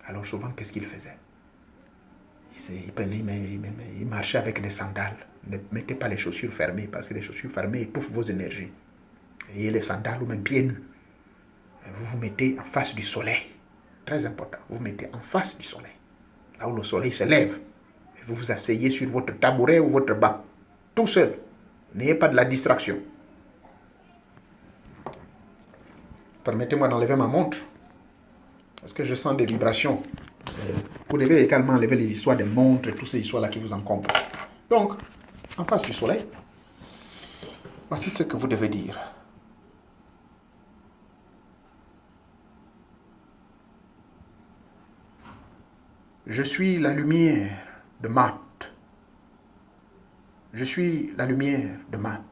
Alors souvent, qu'est-ce qu'ils faisaient? Ils marchaient avec des sandales. Ne mettez pas les chaussures fermées parce que les chaussures fermées étouffent vos énergies. Et les sandales ou même pieds nus. Vous vous mettez en face du soleil. Très important. Vous vous mettez en face du soleil. Là où le soleil se lève. Et vous vous asseyez sur votre tabouret ou votre banc. Tout seul. N'ayez pas de la distraction. Permettez-moi d'enlever ma montre. Parce que je sens des vibrations. Vous devez également enlever les histoires des montres et toutes ces histoires-là qui vous encombrent. Donc, en face du soleil, voici ce que vous devez dire. Je suis la lumière de Maat. Je suis la lumière de Maat.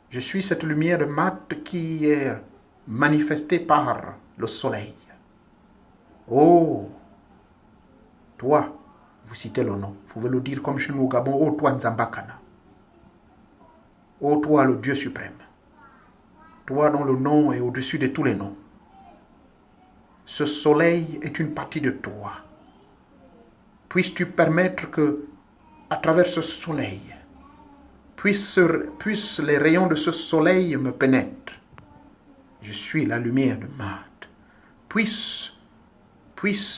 Je suis cette lumière de Maat qui est manifestée par le soleil. Oh, toi, vous citez le nom. Vous pouvez le dire comme chez nous au Gabon. Oh, toi, Nzambakana. Oh, toi, le Dieu suprême. Toi dont le nom est au-dessus de tous les noms. Ce soleil est une partie de toi. Puisses-tu permettre que, à travers ce soleil, puissent les rayons de ce soleil me pénètrent. Je suis la lumière de Maat. Puissent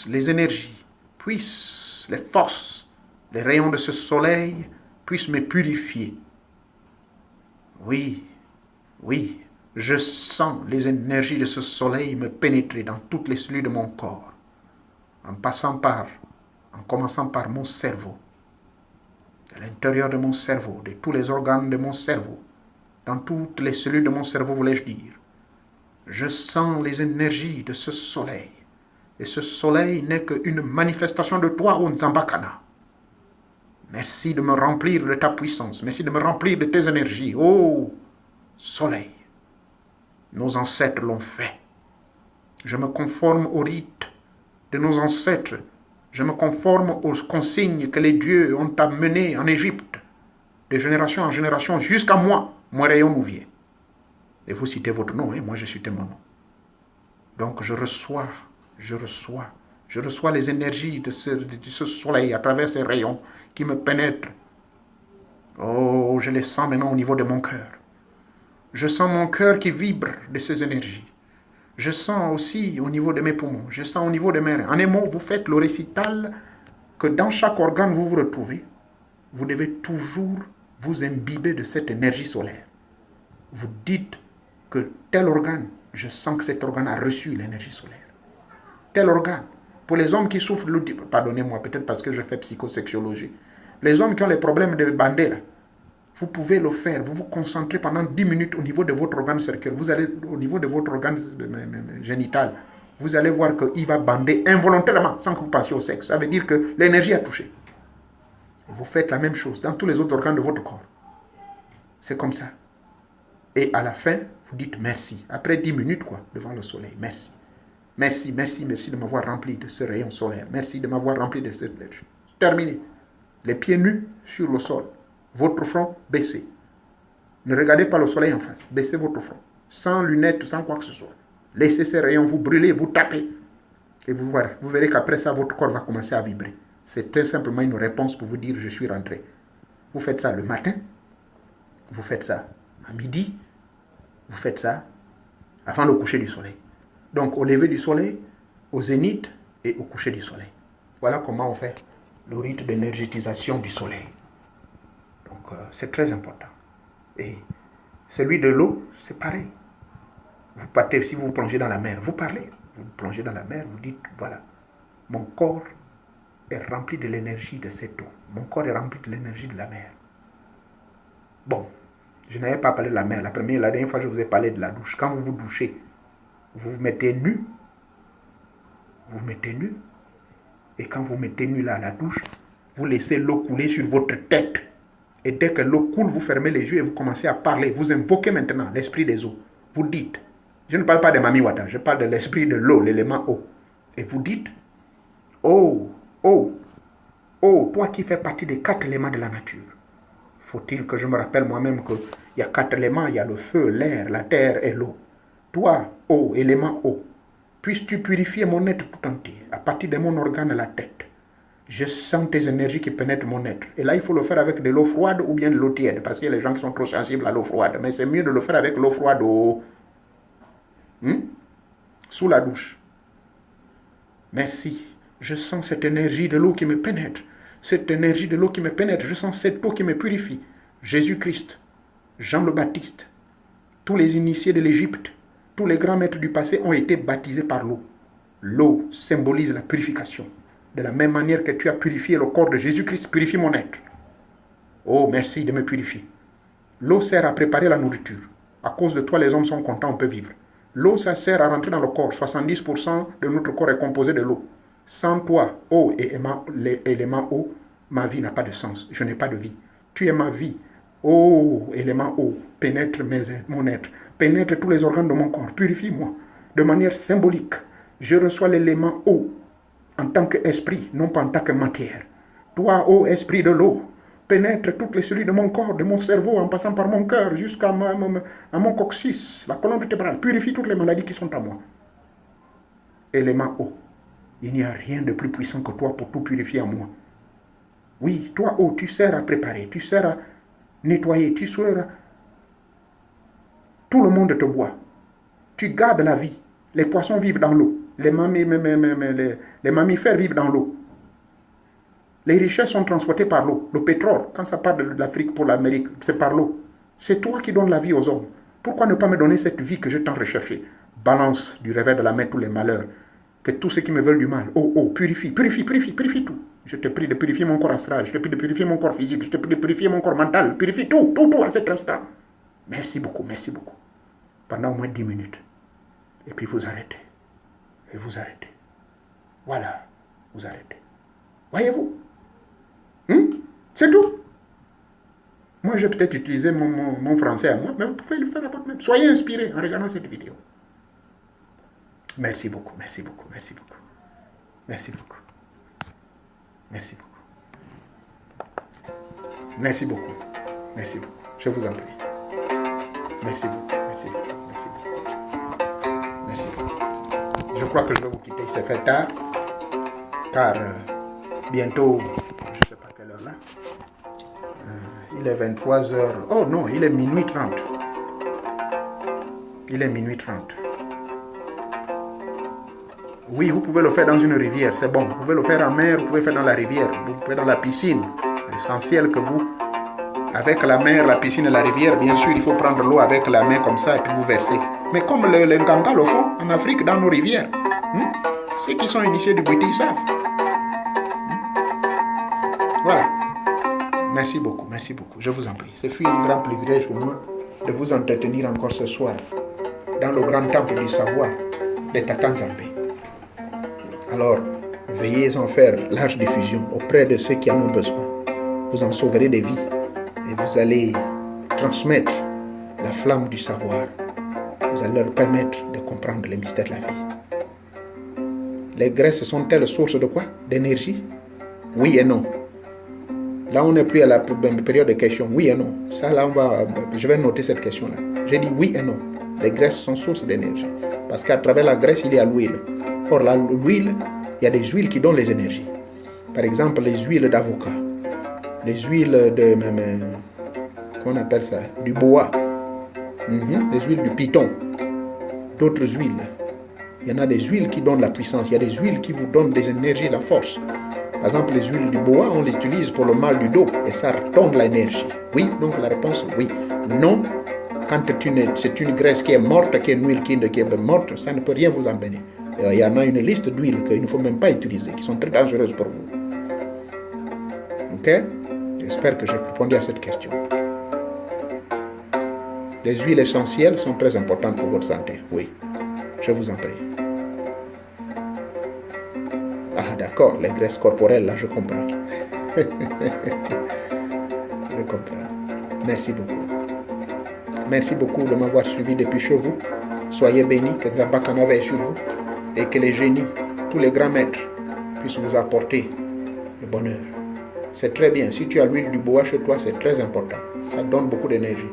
les énergies, puissent les forces, les rayons de ce soleil puissent me purifier. Oui, oui, je sens les énergies de ce soleil me pénétrer dans toutes les cellules de mon corps, en commençant par mon cerveau, à l'intérieur de mon cerveau, de tous les organes de mon cerveau, dans toutes les cellules de mon cerveau, voulais-je dire. Je sens les énergies de ce soleil. Et ce soleil n'est qu'une manifestation de toi, O Nzambakana. Merci de me remplir de ta puissance. Merci de me remplir de tes énergies. Oh, soleil. Nos ancêtres l'ont fait. Je me conforme au rite de nos ancêtres. Je me conforme aux consignes que les dieux ont amenées en Égypte, de génération en génération, jusqu'à moi, mon rayon nouvier. Et vous citez votre nom, et moi je cite mon nom. Donc je reçois les énergies de ce soleil à travers ces rayons qui me pénètrent. Oh, je les sens maintenant au niveau de mon cœur. Je sens mon cœur qui vibre de ces énergies. Je sens aussi au niveau de mes poumons. Je sens au niveau de mes reins. En un mot, vous faites le récital que dans chaque organe vous vous retrouvez. Vous devez toujours vous imbiber de cette énergie solaire. Vous dites que tel organe, je sens que cet organe a reçu l'énergie solaire. Tel organe. Pour les hommes qui souffrent, pardonnez-moi, peut-être parce que je fais psychosexuologie. Les hommes qui ont les problèmes de bandé, là, vous pouvez le faire. Vous vous concentrez pendant 10 minutes au niveau de votre organe circulaire. Vous allez au niveau de votre organe génital. Vous allez voir qu'il va bander involontairement sans que vous pensiez au sexe. Ça veut dire que l'énergie a touché. Et vous faites la même chose dans tous les autres organes de votre corps. C'est comme ça. Et à la fin, vous dites merci. Après 10 minutes, devant le soleil. Merci. Merci, merci, merci de m'avoir rempli de ce rayon solaire. Merci de m'avoir rempli de cette énergie. Terminé. Les pieds nus sur le sol. Votre front baissé. Ne regardez pas le soleil en face. Baissez votre front. Sans lunettes, sans quoi que ce soit. Laissez ces rayons vous brûler, vous taper. Et vous verrez qu'après ça, votre corps va commencer à vibrer. C'est très simplement une réponse pour vous dire je suis rentré. Vous faites ça le matin. Vous faites ça à midi. Vous faites ça avant le coucher du soleil. Donc au lever du soleil, au zénith et au coucher du soleil. Voilà comment on fait le rite d'énergétisation du soleil. Donc c'est très important. Et celui de l'eau, c'est pareil. Vous partez, si vous vous plongez dans la mer, vous parlez. Vous plongez dans la mer, vous dites, voilà, mon corps est rempli de l'énergie de cette eau. Mon corps est rempli de l'énergie de la mer. Bon, je n'avais pas parlé de la mer. La dernière fois, je vous ai parlé de la douche. Quand vous vous douchez, vous vous mettez nu. Vous vous mettez nu. Et quand vous mettez nu là à la douche, vous laissez l'eau couler sur votre tête. Et dès que l'eau coule, vous fermez les yeux et vous commencez à parler. Vous invoquez maintenant l'esprit des eaux. Vous dites, je ne parle pas de Mami Wata, je parle de l'esprit de l'eau, l'élément eau. Et vous dites, oh, oh, oh, toi qui fais partie des 4 éléments de la nature. Faut-il que je me rappelle moi-même qu'il y a 4 éléments, il y a le feu, l'air, la terre et l'eau. Toi, eau, élément eau, puisses-tu purifier mon être tout entier, à partir de mon organe, la tête. Je sens tes énergies qui pénètrent mon être. Et là, il faut le faire avec de l'eau froide ou bien de l'eau tiède, parce qu'il y a les gens qui sont trop sensibles à l'eau froide. Mais c'est mieux de le faire avec l'eau froide sous la douche. Merci. Je sens cette énergie de l'eau qui me pénètre. Cette énergie de l'eau qui me pénètre. Je sens cette eau qui me purifie. Jésus-Christ, Jean le Baptiste, tous les initiés de l'Égypte, Tous les grands maîtres du passé ont été baptisés par l'eau. L'eau symbolise la purification. De la même manière que tu as purifié le corps de Jésus-Christ, purifie mon être. Oh, merci de me purifier. L'eau sert à préparer la nourriture. À cause de toi, les hommes sont contents, on peut vivre. L'eau, ça sert à rentrer dans le corps. 70% de notre corps est composé de l'eau. Sans toi, eau et élément eau, ma vie n'a pas de sens. Je n'ai pas de vie. Tu es ma vie. Oh, élément eau, pénètre mon être. Pénètre tous les organes de mon corps. Purifie-moi. De manière symbolique, je reçois l'élément eau en tant qu'esprit, non pas en tant que matière. Toi, ô esprit de l'eau, pénètre toutes les cellules de mon corps, de mon cerveau, en passant par mon cœur jusqu'à mon coccyx, la colonne vertébrale. Purifie toutes les maladies qui sont à moi. Élément eau. Il n'y a rien de plus puissant que toi pour tout purifier en moi. Oui, toi, eau, tu sers à préparer, tu sers à nettoyer, tu sers à... Tout le monde te boit. Tu gardes la vie. Les poissons vivent dans l'eau. Les mammifères vivent dans l'eau. Les richesses sont transportées par l'eau. Le pétrole, quand ça part de l'Afrique pour l'Amérique, c'est par l'eau. C'est toi qui donnes la vie aux hommes. Pourquoi ne pas me donner cette vie que je t'en recherché? Balance du revers de la main tous les malheurs. Que tous ceux qui me veulent du mal, purifie tout. Je te prie de purifier mon corps astral, je te prie de purifier mon corps physique, je te prie de purifier mon corps mental. Purifie tout à cet instant. Merci beaucoup. Pendant au moins 10 minutes. Et puis vous arrêtez. Et vous arrêtez. Voilà, vous arrêtez. Voyez-vous? C'est tout. Moi, j'ai peut-être utilisé mon français à moi, mais vous pouvez le faire à votre même. Soyez inspirés en regardant cette vidéo. Merci beaucoup. Je vous en prie. Merci beaucoup. Je crois que je vais vous quitter. C'est fait tard. Car bientôt, je ne sais pas quelle heure là. Il est 23h. Oh non, il est minuit 30. Oui, vous pouvez le faire dans une rivière, c'est bon. Vous pouvez le faire en mer, vous pouvez le faire dans la rivière, vous pouvez dans la piscine. L'essentiel que vous, avec la mer, la piscine et la rivière, bien sûr, il faut prendre l'eau avec la main comme ça et puis vous verser. Mais comme les Nganga le font en Afrique, dans nos rivières, ceux qui sont initiés du Bwiti, ils savent. Voilà. Merci beaucoup. Je vous en prie. Ce fut un grand privilège pour moi de vous entretenir encore ce soir dans le grand temple du savoir de Tata Nzambe. Alors, veillez en faire large diffusion auprès de ceux qui en ont besoin. Vous en sauverez des vies et vous allez transmettre la flamme du savoir. Vous allez leur permettre de comprendre les mystères de la vie. Les graisses sont-elles source de quoi? D'énergie? Oui et non. Là, on n'est plus à la période de questions. Oui et non. Ça, là, je vais noter cette question-là. J'ai dit oui et non. Les graisses sont source d'énergie. Parce qu'à travers la graisse, il y a l'huile. Or, l'huile, il y a des huiles qui donnent les énergies. Par exemple, les huiles d'avocat. Les huiles de... comment on appelle ça? Du bois. Les huiles du python. D'autres huiles. Il y en a des huiles qui donnent la puissance. Il y a des huiles qui vous donnent des énergies, la force. Par exemple, les huiles du bois, on les utilise pour le mal du dos. Et ça donne l'énergie. Oui, donc la réponse, oui. Non, quand c'est une graisse qui est morte, qui est une huile qui est morte, ça ne peut rien vous emmener. Il y en a une liste d'huiles qu'il ne faut même pas utiliser, qui sont très dangereuses pour vous. Ok? J'espère que j'ai répondu à cette question. Les huiles essentielles sont très importantes pour votre santé. Oui, je vous en prie. Ah d'accord, les graisses corporelles, là je comprends. Je comprends. Merci beaucoup. Merci beaucoup de m'avoir suivi depuis chez vous. Soyez bénis, que Nzamba Kanava est sur vous et que les génies, tous les grands maîtres puissent vous apporter le bonheur. C'est très bien. Si tu as l'huile du bois chez toi, c'est très important. Ça donne beaucoup d'énergie.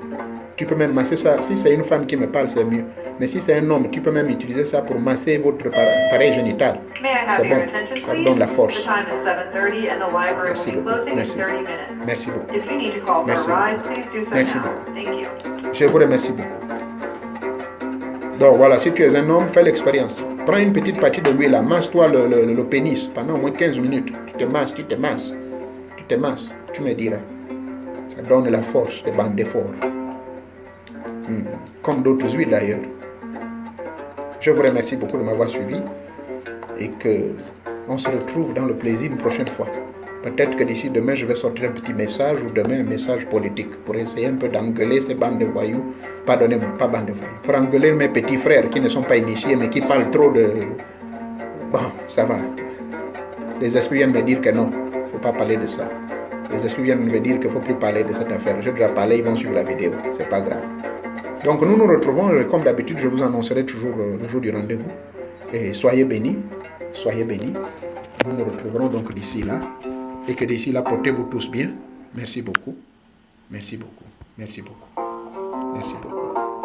Tu peux même masser ça. Si c'est une femme qui me parle, c'est mieux. Mais si c'est un homme, tu peux même utiliser ça pour masser votre appareil génital. C'est bon. Ça vous donne la force. Merci beaucoup. Merci beaucoup. Merci beaucoup. Je vous remercie beaucoup. Donc voilà, si tu es un homme, fais l'expérience. Prends une petite partie de l'huile, masse-toi le pénis pendant au moins 15 minutes. Tu te masses. Tu me diras. Ça donne la force de bander fort. Comme d'autres huiles d'ailleurs. Je vous remercie beaucoup de m'avoir suivi et qu'on se retrouve dans le plaisir une prochaine fois. Peut-être que d'ici demain, je vais sortir un petit message ou demain un message politique pour essayer un peu d'engueuler ces bandes de voyous. Pardonnez-moi, pas bandes de voyous. Pour engueuler mes petits frères qui ne sont pas initiés mais qui parlent trop de... Bon, ça va. Les esprits viennent me dire que non, il ne faut pas parler de ça. Les esprits viennent me dire qu'il ne faut plus parler de cette affaire. Je dois parler, ils vont suivre la vidéo. C'est pas grave. Donc nous nous retrouvons, comme d'habitude, je vous annoncerai toujours le jour du rendez-vous. Et soyez bénis, soyez bénis. Nous nous retrouverons donc d'ici là. Et que d'ici là, portez-vous tous bien. Merci beaucoup. Merci beaucoup. Merci beaucoup. Merci beaucoup.